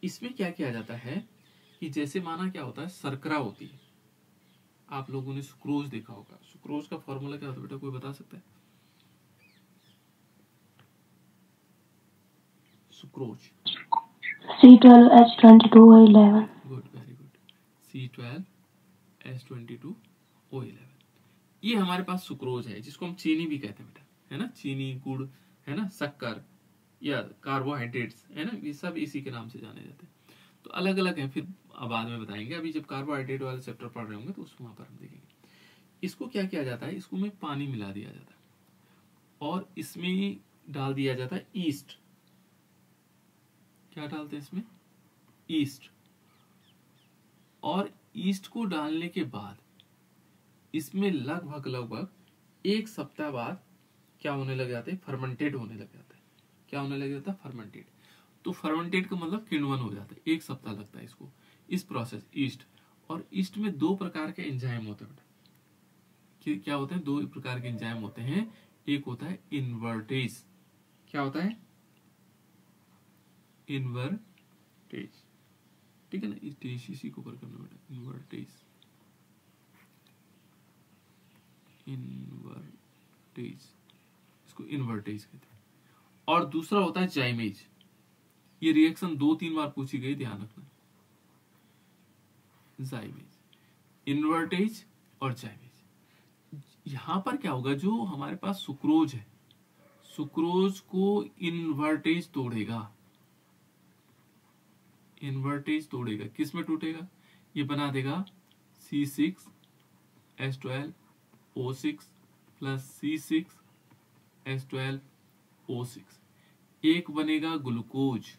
इसमें क्या किया जाता है कि जैसे माना क्या होता है, शर्करा होती है, आप लोगों ने सुक्रोज देखा होगा। सुक्रोज का फॉर्मूला क्या होता है बेटा, कोई बता सकता है। Sucrose C12H22O11। Good, very good, C12H22O11। ये हमारे पास सुक्रोज है, जिसको हम चीनी भी कहते हैं बेटा, है ना। चीनी, गुड़, है ना, शक्कर या कार्बोहाइड्रेट्स, है ना, ये सब इसी के नाम से जाने जाते हैं। तो अलग अलग है, फिर बाद में बताएंगे। अभी जब कार्बोहाइड्रेट वाले चैप्टर पढ़ रहे होंगे तो उस वहां पर हम देखेंगे। इसको क्या किया जाता है, इसको में पानी मिला दिया जाता है और इसमें डाल दिया जाता है ईस्ट। क्या डालते हैं इसमें, ईस्ट। और ईस्ट को डालने के बाद इसमें लगभग 1 सप्ताह बाद क्या होने लग जाते हैं, फर्मेंटेड होने लग जाता है। क्या होने लग जाता है, फर्मेंटेड। तो फर्मेंटेड का मतलब किण्वन हो जाता है। 1 सप्ताह लगता है इसको, इस प्रोसेस ईस्ट। और ईस्ट में 2 प्रकार के एंजाइम होते हैं बेटा। क्या होते हैं, 2 प्रकार के एंजाइम होते हैं। एक होता है इन्वर्टेज। क्या होता है, इन्वर्टेज, ठीक है ना। इसी को ऊपर करना बेटा, इन्वर्टेज, इन्वर्टेज, इसको इन्वर्टेज कहते हैं। और दूसरा होता है जाइमेज। ये रिएक्शन 2-3 बार पूछी गई, ध्यान रखना। जाइमेज, इन्वर्टेज और जाइमेज। यहां पर क्या होगा, जो हमारे पास सुक्रोज है, सुक्रोज को इन्वर्टेज तोड़ेगा। इन्वर्टेज तोड़ेगा, किस में टूटेगा, ये बना देगा C6H12O6 प्लस C6H12O6। एक बनेगा ग्लूकोज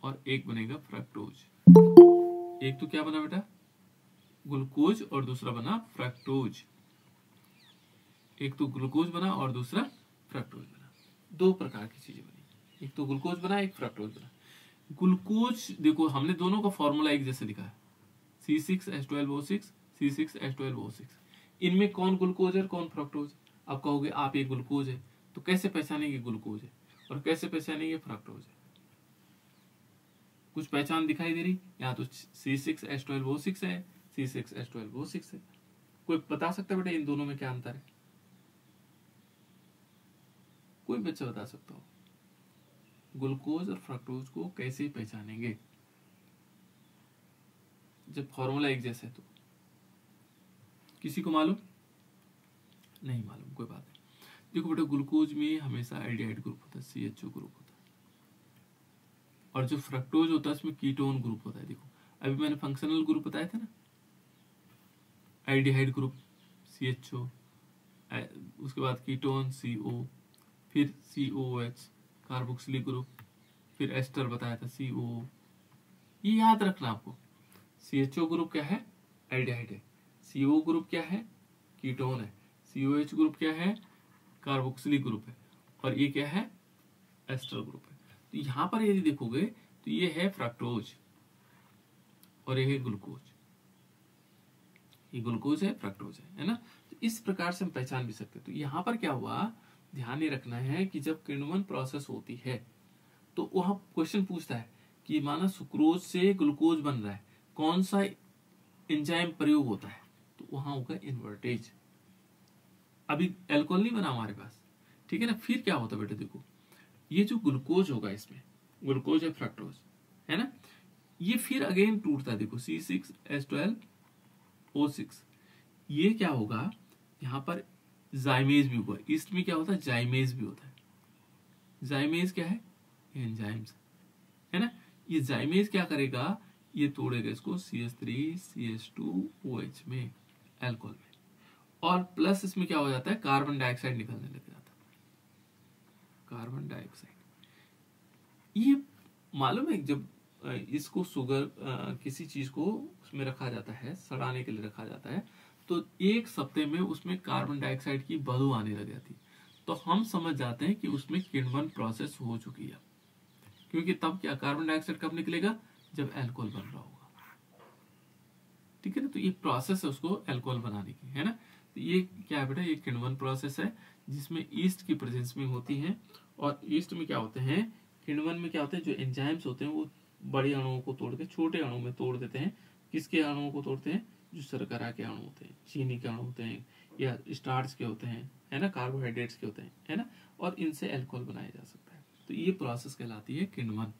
और एक बनेगा फ्रक्टोज। एक तो क्या बना बेटा, ग्लूकोज, और दूसरा बना फ्रक्टोज। एक तो ग्लूकोज बना और दूसरा फ्रक्टोज बना। 2 प्रकार की चीजें बनी, एक तो ग्लूकोज बना, एक फ्रक्टोज बना। ग्लूकोज देखो, हमने दोनों का फॉर्मूला एक जैसे लिखा है, C6H12O6 C6H12O6। इनमें कौन ग्लूकोज है कौन फ्रक्टोज। अब कहोगे आप ये ग्लूकोज है, तो कैसे पहचानेंगे ग्लूकोज है और कैसे पहचानेंगे फ्रक्टोज है। कुछ पहचान दिखाई दे रही, यहाँ तो C6H12O6 है, C6H12O6 है। कोई बता सकता है बेटा इन दोनों में क्या अंतर है, कोई बच्चा बता सकता हो। ग्लूकोज और फ्रक्टोज को कैसे पहचानेंगे जब फॉर्मूला एक जैसा है। तो किसी को मालूम, नहीं मालूम, कोई बात नहीं। देखो बेटा, ग्लूकोज में हमेशा एल्डिहाइड ग्रुप होता है, CHO ग्रुप होता है। और जो फ्रक्टोज होता है उसमें कीटोन ग्रुप होता है। देखो अभी मैंने फंक्शनल ग्रुप बताया था ना, एल्डिहाइड ग्रुप CHO, उसके बाद कीटोन CO, फिर COOH कार्बोक्सिलिक ग्रुप, फिर एस्टर बताया था CO। ये याद रखना आपको। CHO ग्रुप क्या है, एल्डिहाइड है। CO ग्रुप क्या है, कीटोन है। COH ग्रुप क्या है, कार्बोक्सिलिक ग्रुप है। और ये क्या है, एस्टर ग्रुप है। तो यहां पर यदि देखोगे तो ये है फ्रक्टोज और ये है ग्लूकोज। ये ग्लूकोज है, फ्रक्टोज है ना। तो इस प्रकार से हम पहचान भी सकते हैं। तो यहां पर क्या हुआ, ध्यान ये रखना है कि जब किण्वन प्रोसेस होती है तो वहां क्वेश्चन पूछता है कि माना सुक्रोज से ग्लूकोज बन रहा है, कौन सा एंजाइम प्रयोग होता है, तो वहां होगा इन्वर्टेज। अभी अल्कोहल नहीं बना हमारे पास, ठीक है ना। फिर क्या होता है बेटा, देखो ये जो ग्लूकोज होगा इसमें, ग्लूकोज है फ्रक्टोज, है ना, ये फिर अगेन टूटता है, देखो C6H12O6, ये क्या होगा, यहाँ पर जाइमेज भी होगा, ईस्ट में क्या होता है, जाइमेज भी होता है। जाइमेज क्या है, एंजाइम्स, है ना, ये जाइमेज क्या करेगा, ये तोड़ेगा इसको CH3CH2OH में, अल्कोहल में, और प्लस इसमें क्या हो जाता है, कार्बन डाइऑक्साइड निकलने लग जाता है, कार्बन डाइऑक्साइड। ये मालूम है जब इसको शुगर किसी चीज को उसमें रखा जाता है, सड़ाने के लिए रखा जाता है, तो एक सप्ते में उसमें कार्बन डाइऑक्साइड की बदबू आने लग जाती है, तो हम समझ जाते हैं कि उसमें किण्वन प्रोसेस हो चुकी है, क्योंकि तब क्या कार्बन डाइऑक्साइड कब निकलेगा, जब अल्कोहल बन रहा होगा, ठीक है ना। तो ये प्रोसेस है उसको अल्कोहल बनाने की, है ना। तो ये क्या है बेटा, ये किण्वन प्रोसेस है जिसमें ईस्ट की प्रेजेंस में होती है, और ईस्ट में क्या होते हैं, किण्वन में क्या होते हैं, जो एंजाइम्स होते हैं वो बड़े अणुओं को तोड़ के छोटे अणु में तोड़ देते हैं। किसके अणुओं को तोड़ते हैं, जो शर्करा के अणु होते हैं, चीनी के अणु होते हैं, या स्टार्च के होते हैं, है ना, कार्बोहाइड्रेट्स के होते हैं, है ना, और इनसे अल्कोहल बनाया जा सकता है। तो ये प्रोसेस कहलाती है किण्वन।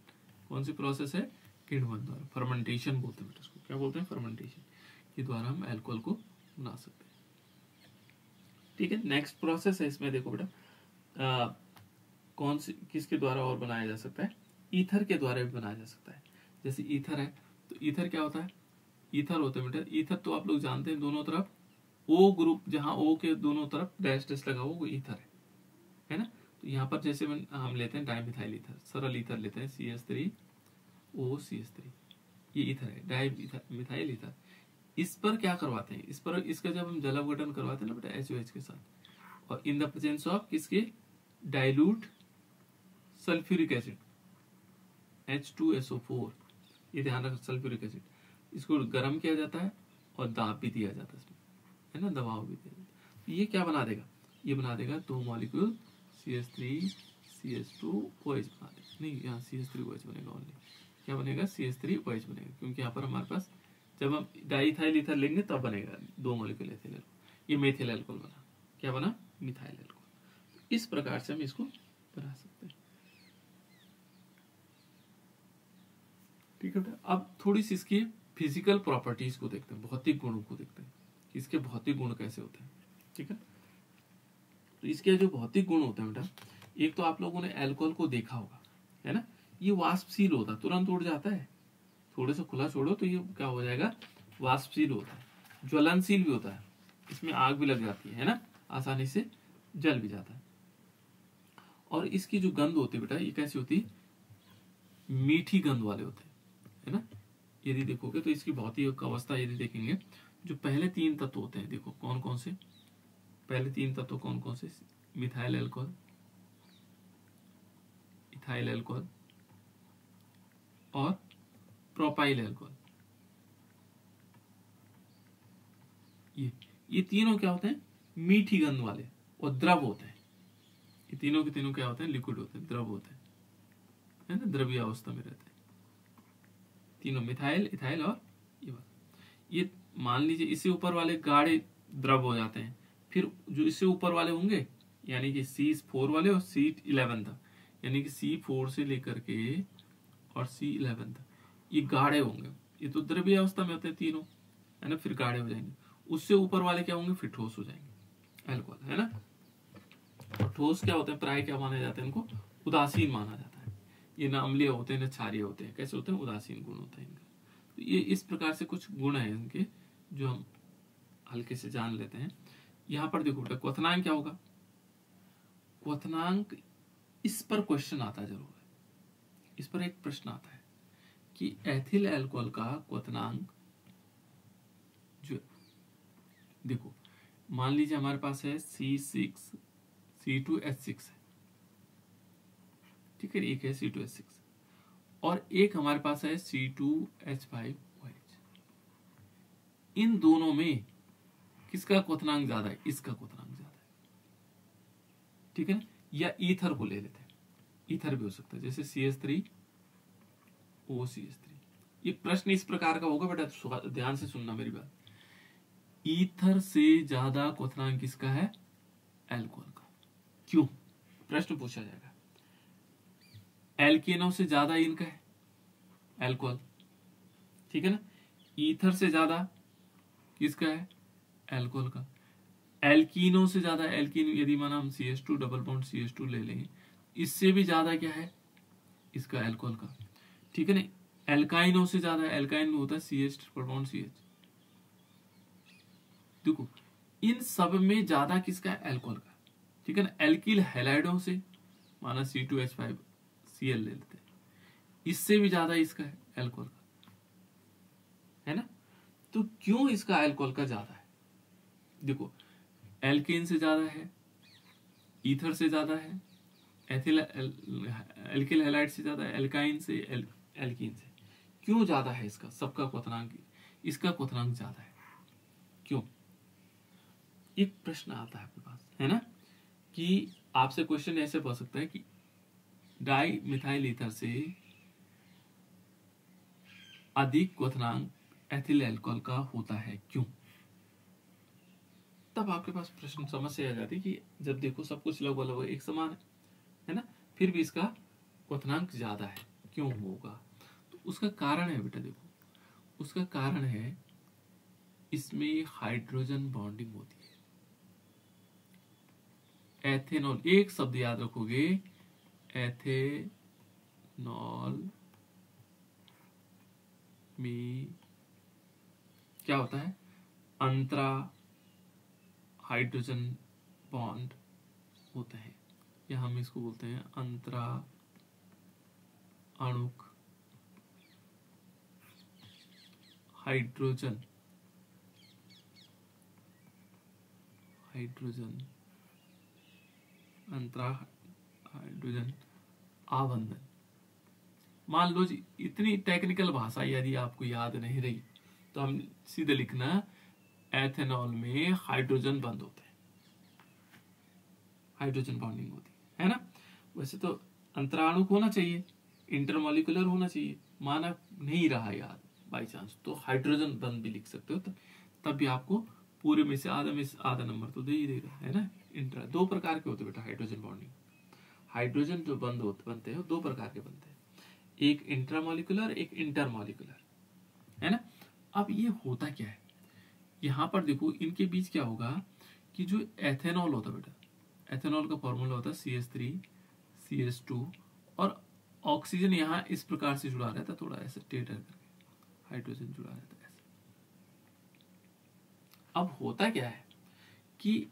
कौन सी प्रोसेस है, किण्वन द्वारा, फर्मेंटेशन बोलते हैं इसको, क्या बोलते हैं, फर्मेंटेशन के द्वारा हम अल्कोहल को बना सकते हैं, ठीक है। नेक्स्ट प्रोसेस है इसमें, देखो बेटा कौन सी किसके द्वारा और बनाया जा सकता है, ईथर के द्वारा भी बनाया जा सकता है। जैसे ईथर है, तो ईथर क्या होता है, ईथर होते हैं बेटा, ईथर तो आप लोग जानते हैं, दोनों तरफ O ग्रुप, जहां O के दोनों तरफ डैश डैश लगा हुआ वो ईथर है ना। तो यहाँ पर जैसे हम लेते हैं डाइमिथाइल ईथर, सरल ईथर लेते हैं CH3OCH3, ये ईथर है, डाइमिथाइल ईथर। इस पर क्या करवाते हैं, इस पर इसका जब हम जल अपघटन करवाते हैं ना बेटा HOH के साथ, और इन द प्रेजेंस ऑफ किसके, डाइल्यूट सल्फ्यूरिक एसिड H2SO4, ये ध्यान रखो, सल्फ्यूरिक एसिड, इसको गर्म किया जाता है और दाब भी दिया जाता है इसमें, है ना, दबाव भी दिया जाता है। तो ये क्या बना देगा, ये बना देगा दो मॉलिक्यूल CH3CH2OH बना देगा, नहीं यहाँ CH3OH बनेगा ओनली, क्या बनेगा, CH3OH बनेगा, क्योंकि यहाँ पर हमारे पास जब हम डाइथाइल ईथर लेंगे तब बनेगा दो मॉलिक्यूल एथिल अल्कोहल, ये मेथिल अल्कोहल बना, क्या बना, मिथाइल अल्कोहल। इस प्रकार से हम इसको बना सकते हैं, ठीक है। अब थोड़ी सी इसकी फिजिकल प्रॉपर्टीज को देखते हैं, भौतिक गुणों को देखते हैं, इसके भौतिक गुण कैसे होते हैं, ठीक है। तो इसके जो भौतिक गुण होते हैं बेटा, एक तो आप लोगों ने अल्कोहल को देखा होगा, है ना, ये वाष्पशील होता है, तुरंत उड़ जाता है, थोड़े से खुला छोड़ो तो ये क्या हो जाएगा, वाष्पशील होता है, ज्वलनशील भी होता है, इसमें आग भी लग जाती है ना, आसानी से जल भी जाता है। और इसकी जो गंध होती है बेटा, ये कैसी होती है, मीठी गंध वाले होते हैं, है ना। यदि देखोगे तो इसकी भौतिक अवस्था यदि देखेंगे, जो पहले तीन तत्व होते हैं, देखो कौन कौन से, पहले तीन तत्व कौन कौन से, मिथाइल अल्कोहल, इथाइल अल्कोहल और प्रोपाइल अल्कोहल, ये तीनों क्या होते हैं, मीठी गंध वाले और द्रव होते हैं। ये तीनों के तीनों क्या होते हैं, लिक्विड होते हैं, द्रव होते हैं, है ना, द्रव्य अवस्था में रहते हैं तीनों, मिथाइल, इथाइल और ये मान लीजिए इससे ऊपर वाले गाढ़े द्रव हो जाते हैं, फिर जो इससे ऊपर वाले होंगे यानी कि C4 वाले और C11 तक, यानी कि C4 से लेकर के और C11 तक ये गाढ़े होंगे, ये तो द्रव्य अवस्था में होते हैं तीनों, है ना, फिर गाढ़े हो जाएंगे। उससे ऊपर वाले क्या होंगे, फिर ठोस हो जाएंगे, अल्कोहल, है ना। और ठोस क्या होते हैं, प्राय क्या माने जाते हैं, इनको उदासीन माना जाता है। ये न अम्लीय होते हैं न क्षारीय होते हैं, कैसे होते हैं, उदासीन गुण होता है इनका। तो ये इस प्रकार से कुछ गुण है इनके जो हम हल्के से जान लेते हैं। यहाँ पर देखो बेटा क्वथनांक क्या होगा, क्वथनांक इस पर क्वेश्चन आता जरूर है, इस पर एक प्रश्न आता है कि एथिल अल्कोहल का क्वथनांक जो, देखो मान लीजिए हमारे पास है C6C2H6 है, ठीक है, एक है C2H6 और एक हमारे पास है C2H5OH। इन दोनों में किसका क्वथनांक ज्यादा है, इसका क्वथनांक ज्यादा है, ठीक है ना। या ईथर को ले लेते हैं, ईथर भी हो सकता है, जैसे CH3OCH3। ये प्रश्न इस प्रकार का होगा बेटा, ध्यान से सुनना मेरी बात, ईथर से ज्यादा क्वथनांक किसका है, अल्कोहल का। क्यों, प्रश्न पूछा जाएगा। एल्केनों से ज्यादा इनका है एल्कोहल, ठीक है ना। ईथर से ज्यादा किसका है, एल्कोहल का। एल्कीनों से ज्यादा, एल्कीन यदि माना हम CH2 डबल बॉन्ड CH2 ले लेंगे, इससे भी ज्यादा क्या है इसका एल्कोहल का, ठीक है ना। एल्काइनों से ज्यादा, एल्काइन होता है CH ट्रिपल बॉन्ड CH। देखो इन सब में ज्यादा किसका है, एल्कोहल का, ठीक है ना। एल्किल हैलाइडों से माना C2H5Cl ले लेते हैं, इससे भी ज्यादा इसका है एल्कोहल का, है ना। तो क्यों इसका एल्कोहल का ज्यादा है, देखो एल्केन से ज्यादा है, ईथर से ज्यादा है, एल्किल हैलाइड से ज्यादा है, एल्काइन से, एल्कीन से। क्यों ज्यादा है इसका, सबका क्वथनांक, इसका क्वथनांक ज्यादा है, क्यों। एक प्रश्न आता है आपके पास, है ना, कि आपसे क्वेश्चन ऐसे पूछ सकता है कि डाई मिथाइल ईथर से अधिक क्वथनांक एथिल अल्कोहल का होता है, क्यों। तब आपके पास प्रश्न समस्या आ जाती है कि जब देखो सब कुछ लगभग एक समान है ना, फिर भी इसका क्वथनांक ज्यादा है, क्यों होगा। तो उसका कारण है बेटा, देखो उसका कारण है इसमें हाइड्रोजन बॉन्डिंग होती है। एथेनॉल, एक शब्द याद रखोगे, एथेनॉल में क्या होता है, अंतरा हाइड्रोजन बॉन्ड होते हैं, या हम इसको बोलते हैं अंतरा अणुक हाइड्रोजन अंतरा हाइड्रोजन आबंधन। मान लो जी इतनी टेक्निकल भाषा यदि आपको याद नहीं रही तो हम सीधे लिखना एथेनॉल में हाइड्रोजन बंद होते हैं, हाइड्रोजन बॉन्डिंग होती है ना। वैसे तो अंतराणुक होना चाहिए, इंटरमॉलिकुलर होना चाहिए, माना नहीं रहा याद बाई चांस तो हाइड्रोजन बंद भी लिख सकते हो, तब भी आपको पूरे में से आधा नंबर तो दे ही देगा, है ना। इंट्रा दो प्रकार के होते हैं बेटा हाइड्रोजन बॉन्डिंग, हाइड्रोजन जो बनते हैं दो प्रकार के बनते हैं, एक इंट्रामॉलिकुलर एक इंटरमॉलिकुलर, है ना। अब ये होता क्या है, यहां पर देखो इनके बीच क्या होगा कि जो एथेनॉल होता है बेटा, एथेनॉल का फॉर्मूला होता है CH3 CH2 और ऑक्सीजन यहाँ इस प्रकार से जुड़ा रहता है, थोड़ा ऐसे टेढ़ा करके हाइड्रोजन जुड़ा रहता है ऐसे। अब होता क्या है कि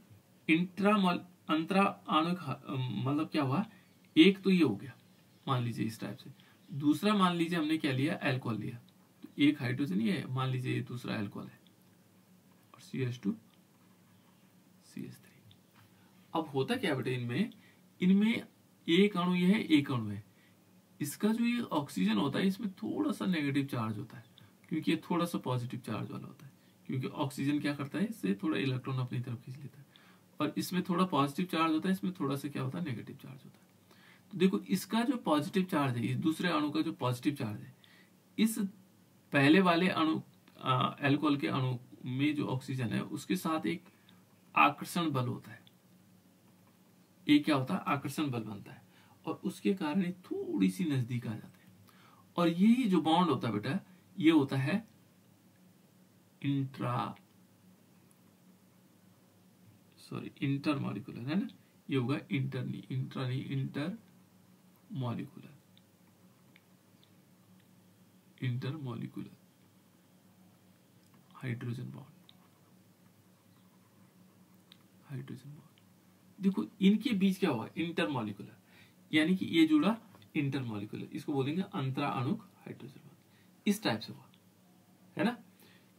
अंतरा आणविक मतलब क्या हुआ, एक तो ये हो गया मान लीजिए इस टाइप से, दूसरा मान लीजिए हमने क्या लिया, अल्कोहल लिया, तो एक हाइड्रोजन ये है, मान लीजिए ये दूसरा अल्कोहल है और CH2 CH3। अब होता क्या बेटे, इनमें एक अणु ये है एक अणु है, इसका जो ये ऑक्सीजन होता है इसमें थोड़ा सा नेगेटिव चार्ज होता है, क्योंकि ये थोड़ा सा पॉजिटिव चार्ज वाला होता है, क्योंकि ऑक्सीजन क्या करता है इससे थोड़ा इलेक्ट्रॉन अपनी तरफ खींच लेता है, और इसमें थोड़ा पॉजिटिव चार्ज होता है, इसमें थोड़ा सा क्या होता है नेगेटिव चार्ज होता है। तो देखो इसका जो पॉजिटिव चार्ज है, इस दूसरे अणु का जो पॉजिटिव चार्ज है, इस पहले वाले अणु अल्कोहल के अणु में जो ऑक्सीजन है उसके साथ एक आकर्षण बल होता है, एक क्या होता है आकर्षण बल बनता है, और उसके कारण ये थोड़ी सी नजदीक आ जाते हैं, और यही जो बॉन्ड होता है बेटा ये होता है इंटरमॉलिकुलर, है ना। ये होगा इंटरमॉलिकुलर हाइड्रोजन बॉन्ड। देखो इनके बीच क्या हुआ, इंटरमॉलिकुलर, यानी कि ये जुड़ा इंटरमॉलिकुलर, इसको बोलेंगे अंतरा अणुक हाइड्रोजन बॉन्ड, इस टाइप से हुआ, है ना।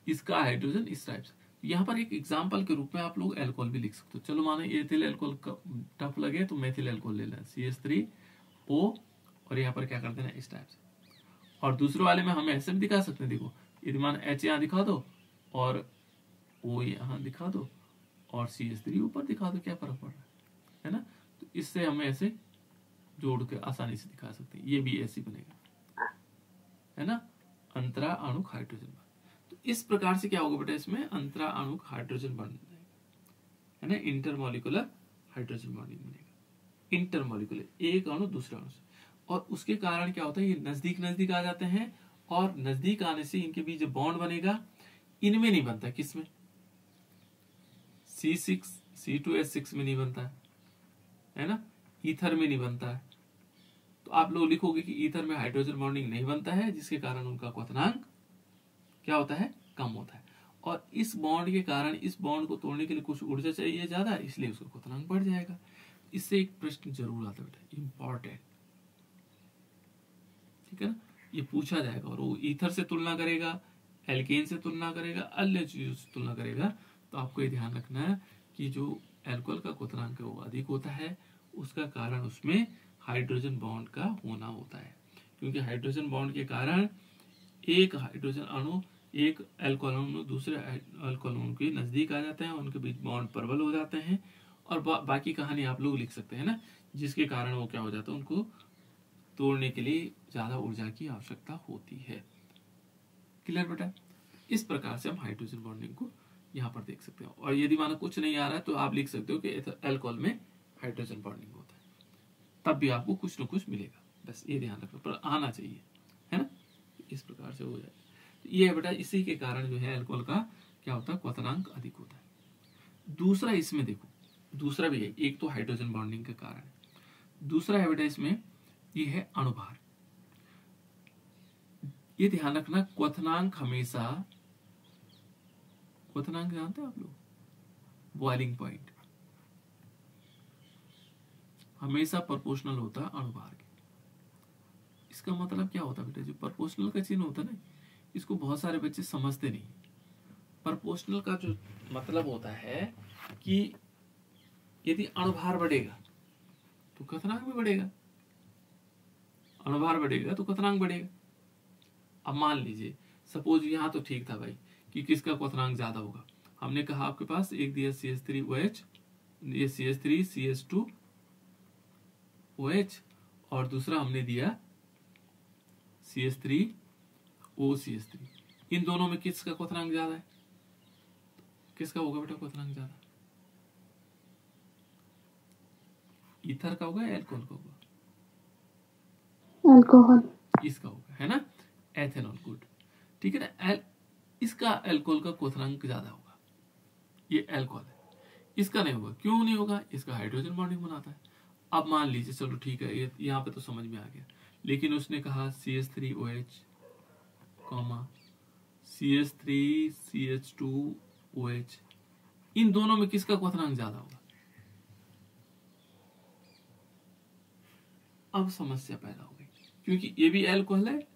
इसका हाइड्रोजन इस टाइप से। यहाँ पर एक एग्जाम्पल के रूप में आप लोग अल्कोहल भी लिख सकते हो, चलो मानो एथिल अल्कोहल टफ लगे तो मेथिल अल्कोहल ले लेना CH3O, और यहाँ पर क्या कर देना इस टाइप से, और दूसरे वाले में हम ऐसे भी दिखा सकते हैं, देखो यदि मान H यहाँ दिखा दो और O यहाँ दिखा दो और CH3 ऊपर दिखा दो, क्या फर्क पड़ रहा है ना। तो इससे हम ऐसे जोड़ के आसानी से दिखा सकते हैं, ये भी ऐसे बनेगा, है ना, अंतरा अणुक हाइड्रोजन बॉन्ड। तो इस प्रकार से क्या होगा बेटा, इसमें अंतरा अणुक हाइड्रोजन बॉन्ड बनेगा, है ना, इंटरमॉलिकुलर हाइड्रोजन बॉन्डिंग बनेगा। इंटरमॉलिकुलर एक अणु दूसरे अणु से, और उसके कारण क्या होता है, ये नजदीक नजदीक आ जाते हैं, और नजदीक आने से इनके बीच जो बॉन्ड बनेगा इनमें नहीं बनता। किसमें? C6 C2H6 में नहीं बनता है ना, ईथर में नहीं बनता है। तो आप लोग लिखोगे कि ईथर में हाइड्रोजन बॉन्डिंग नहीं बनता है, जिसके कारण उनका क्वथनांक क्या होता है, कम होता है। और इस बॉन्ड के कारण इस बॉन्ड को तोड़ने के लिए कुछ ऊर्जा चाहिए ज्यादा, इसलिए उसका क्वथनांक बढ़ जाएगा। इससे एक प्रश्न जरूर आता है बेटा, इंपॉर्टेंट, ठीक है ना, ये पूछा जाएगा। और वो ईथर से तुलना करेगा, एल्केन से तुलना करेगा, अन्य चीजों से तुलना करेगा। तो आपको ये ध्यान रखना है कि जो एल्कोहल का क्वथनांक है वो अधिक होता है, उसका कारण उसमें हाइड्रोजन बॉन्ड का होना होता है। क्योंकि हाइड्रोजन बॉन्ड के कारण एक हाइड्रोजन अणु एक अल्कोहल अणु दूसरे अल्कोहल अणु के नजदीक आ जाते हैं, उनके बीच बॉन्ड प्रबल हो जाते हैं, और बाकी कहानी आप लोग लिख सकते हैं ना, जिसके कारण वो क्या हो जाता है, उनको तोड़ने के लिए ज्यादा ऊर्जा की आवश्यकता होती है। क्लियर बेटा? इस प्रकार से हम हाइड्रोजन बॉन्डिंग को यहाँ पर देख सकते हो। और यदि माना कुछ नहीं आ रहा है तो आप लिख सकते हो कि अल्कोहल में हाइड्रोजन बॉन्डिंग होता है, तब भी आपको कुछ न कुछ मिलेगा। बस ये ध्यान रखना, पर आना चाहिए, है ना। इस प्रकार से हो जाए। तो ये है बेटा, इसी के कारण जो है अल्कोहल का क्या होता है, क्वथनांक अधिक होता है। दूसरा इसमें देखो, दूसरा भी है, एक तो हाइड्रोजन बॉन्डिंग के कारण, दूसरा है बेटा इसमें ये है अणुभार। ये ध्यान रखना, क्वथनांक हमेशा, क्वथनांक जानते हैं आप लोग, बॉइलिंग पॉइंट हमेशा प्रोपोर्शनल होता है अणुभार के। इसका मतलब क्या होता है बेटा, जो प्रोपोर्शनल का चिन्ह होता है ना, इसको बहुत सारे बच्चे समझते नहीं। प्रोपोर्शनल का जो मतलब होता है कि यदि अणुभार बढ़ेगा तो क्वथनांक भी बढ़ेगा, अणुभार बढ़ेगा तो क्वथनांक बढ़ेगा। अब मान लीजिए, सपोज यहाँ तो ठीक था भाई कि किसका क्वथनांक ज्यादा होगा। हमने कहा आपके पास एक दिया CH3OH, ये CH3CS2OH, और दूसरा हमने दिया CH3OCH3। इन दोनों में किसका क्वथनांक ज्यादा है? किसका होगा बेटा क्वथनांक ज्यादा? ईथर का होगा या एल्कोहल का होगा? अल्कोहल। इसका होगा, है ना, एथेनॉल। गुड, ठीक है ना। इसका अल्कोहल का क्वथनांक ज्यादा होगा, ये अल्कोहल है। इसका नहीं होगा, क्यों नहीं होगा? इसका हाइड्रोजन बॉन्डिंग बनाता है। अब मान लीजिए, चलो ठीक है, ये यहाँ पे तो समझ में आ गया, लेकिन उसने कहा CH3OH, CH3CH2OH, इन दोनों में किसका क्वथनांक ज्यादा होगा? अब समस्या पैदा हो गई, क्योंकि ये भी अल्कोहल है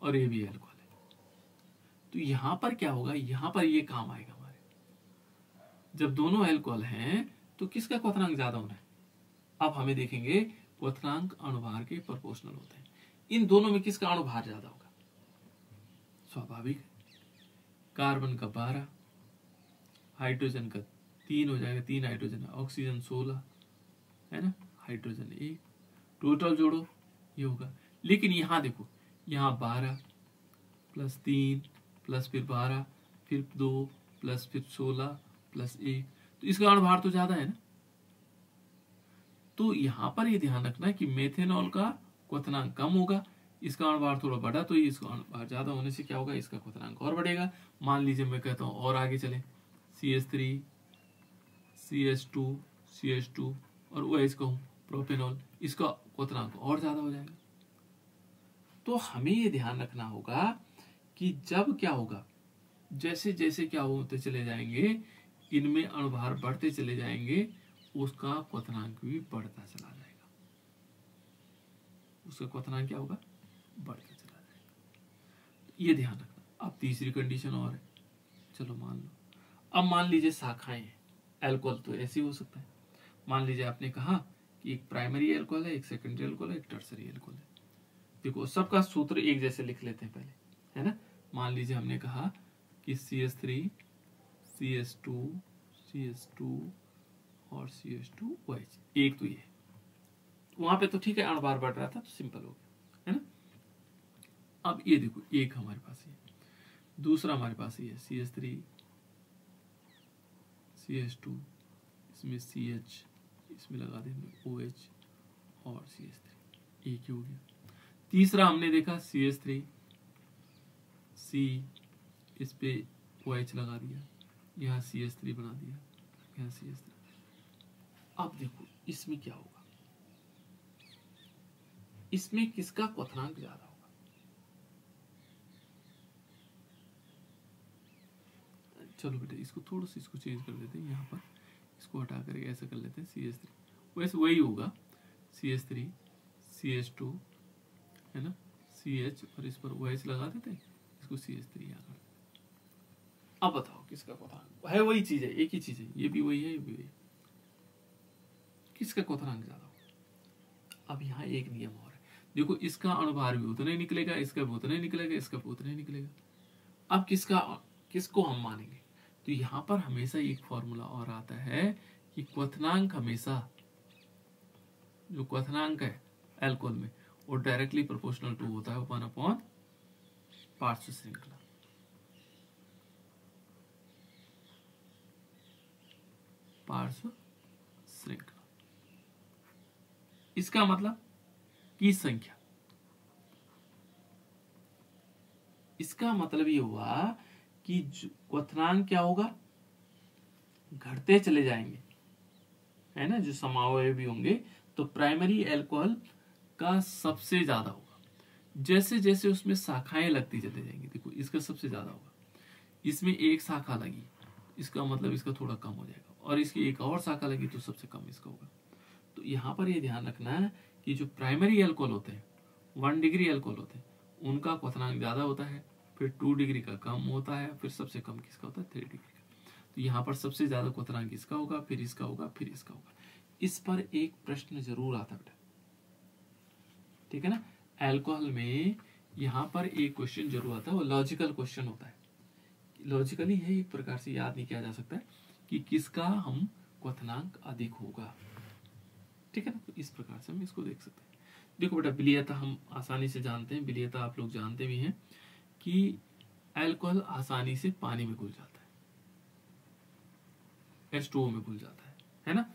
और ये भी अल्कोहल है। तो यहां पर क्या होगा, यहां पर ये काम आएगा हमारे, जब दोनों अल्कोहल हैं तो किसका क्वथनांक ज्यादा होना है? अब हमें देखेंगे, क्वथनांक अणुभार के प्रोपोर्शनल होते हैं। इन दोनों में किसका अणुभार ज्यादा होगा? स्वाभाविक, कार्बन का 12, हाइड्रोजन का 3 हो जाएगा, 3 हाइड्रोजन, ऑक्सीजन 16, है ना, हाइड्रोजन 1, टोटल जोड़ो ये होगा। लेकिन यहां देखो, यहाँ 12 प्लस 3 प्लस फिर 12 फिर 2 प्लस फिर 16 प्लस 1, तो इसका अणुभार तो ज्यादा है ना। तो यहां पर ये ध्यान रखना कि मेथेनॉल का क्वथनांक कम होगा, इसका अणुभार थोड़ा बढ़ा, तो इसका अणुभार ज्यादा होने से क्या होगा, इसका क्वथनांक और बढ़ेगा। मान लीजिए मैं कहता हूं और आगे चले, CH3 CH2 CH2 और OH कहूं प्रोपेनॉल, इसका क्वथनांक और ज्यादा हो जाएगा। तो हमें ये ध्यान रखना होगा कि जब क्या होगा, जैसे जैसे क्या होते चले जाएंगे, इनमें अणुभार बढ़ते चले जाएंगे, उसका क्वथनांक भी बढ़ता चला जाएगा, उसका क्वथनांक क्या होगा, बढ़ता चला जाएगा। ये ध्यान रखना। अब तीसरी कंडीशन और है, चलो मान लो, अब मान लीजिए शाखाएं हैं, अल्कोहल तो ऐसे हो सकता है। मान लीजिए आपने कहा कि एक प्राइमरी अल्कोहल है, एक सेकेंडरी अल्कोहल है, एक टर्सरी अल्कोहल है। देखो सबका सूत्र एक जैसे लिख लेते हैं पहले, है ना। मान लीजिए हमने कहा कि CH3 CH2 और CH2OH, एक तो ये, वहां पे तो ठीक है अणुभार बढ़ रहा था तो सिंपल हो गया, है ना। अब ये देखो, एक हमारे पास ये, दूसरा हमारे पास ये CH3 CH2, इसमें CH, इसमें लगा देंगे OH और CH3, एक ही हो गया। तीसरा हमने देखा CH3, C इस पे OH लगा दिया, यहाँ CH3 बना दिया, यहाँ CH3। अब देखो इसमें क्या होगा, इसमें किसका क्वथनांक ज्यादा होगा? चलो बेटा इसको थोड़ा सा इसको चेंज कर देते हैं, यहाँ पर इसको हटा कर ऐसा कर लेते हैं CH3, वैसे वही होगा CH3 CH2 है ना, CH और इस पर OH लगा देते हैं, इसको CH3 यहाँ कर। अब बताओ किसका क्वथनांक है? वही चीज है, एक ही चीज है, ये भी वही है, ये भी वही है, किसका क्वथनांक ज्यादा होगा? अब यहाँ एक नियम और है, देखो इसका अणुभार भी उतना ही निकलेगा, इसका भी उतना ही निकलेगा, इसका भी उतना ही निकलेगा। अब किसको हम मानेंगे? तो यहाँ पर हमेशा एक फॉर्मूला और आता है कि क्वथनांक हमेशा, जो क्वथनांक है एल्कोहल में, वो डायरेक्टली प्रोपोर्शनल टू होता है 1/, पार्श्व श्रृंखला। पार्श्व श्रृंखला इसका मतलब की संख्या, इसका मतलब ये हुआ कि क्वथनांक क्या होगा, घटते चले जाएंगे, है ना, जो समावयवी होंगे। तो प्राइमरी अल्कोहल का सबसे ज्यादा होगा, जैसे जैसे उसमें शाखाएं लगती चले जाएंगी। देखो इसका सबसे ज्यादा होगा, इसमें एक शाखा लगी, इसका मतलब इसका थोड़ा कम हो जाएगा, और इसकी एक और शाखा लगी तो सबसे कम इसका होगा। तो यहाँ पर ये ध्यान रखना है कि जो प्राइमरी अल्कोहल होते हैं, 1 डिग्री अल्कोहल होते हैं, उनका क्वथनांक ज्यादा होता है, फिर 2 डिग्री का कम होता है, फिर सबसे कम किसका होता है, 3 डिग्री का। तो यहाँ पर सबसे ज्यादा क्वथनांक इसका होगा, फिर इसका होगा, फिर इसका होगा। इस पर एक प्रश्न जरूर आता बेटा, ठीक है ना। अल्कोहल में यहाँ पर एक क्वेश्चन जरूर आता है, वो लॉजिकल क्वेश्चन होता है, लॉजिकली है, एक प्रकार से याद नहीं किया जा सकता है कि किसका हम क्वथनांक अधिक होगा, ठीक है ना। तो इस प्रकार से हम इसको देख सकते हैं। देखो बेटा विलीयता हम आसानी से जानते हैं, विलीयता आप लोग जानते भी हैं कि अल्कोहल आसानी से पानी में घुल जाता है, H2O में घुल जाता है ना,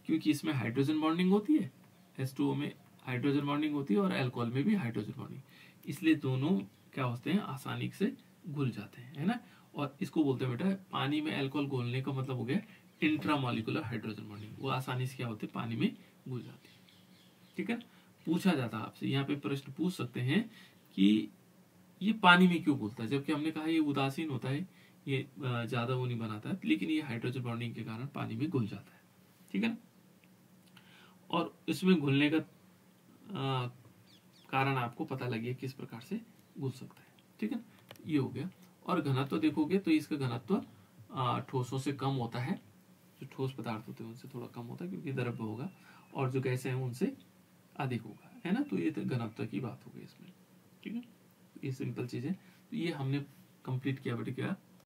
क्योंकि इसमें हाइड्रोजन बॉन्डिंग होती है, H2O में हाइड्रोजन बॉन्डिंग होती है और अल्कोहल में भी हाइड्रोजन बॉन्डिंग, इसलिए दोनों क्या होते हैं, आसानी से घुल जाते हैं, है ना। और इसको बोलते हैं बेटा, पानी में अल्कोहल घुलने का मतलब हो गया इंट्रामोलिकुलर हाइड्रोजन बॉन्डिंग, वो आसानी से क्या होते हैं, पानी में घुल जाती है, ठीक है। पूछा जाता है आपसे, यहाँ पे प्रश्न पूछ सकते हैं कि ये पानी में क्यों घुलता है, जबकि हमने कहा ये उदासीन होता है, ये ज्यादा वो नहीं बनाता है, लेकिन ये हाइड्रोजन बॉन्डिंग के कारण पानी में घुल जाता है, ठीक है ना। और इसमें घुलने का कारण आपको पता लगे किस प्रकार से घुल सकता है, ठीक है, ये हो गया। और घनत्व देखोगे तो इसका घनत्व ठोसों से कम होता है, जो ठोस पदार्थ होते हैं उनसे थोड़ा कम होता है, क्योंकि द्रव्य होगा, और जो गैसें हैं उनसे अधिक होगा, है ना। तो ये तो घनत्व की बात हो गई इसमें, ठीक है। ये सिंपल चीज है। तो ये हमने कंप्लीट किया बेटे क्या,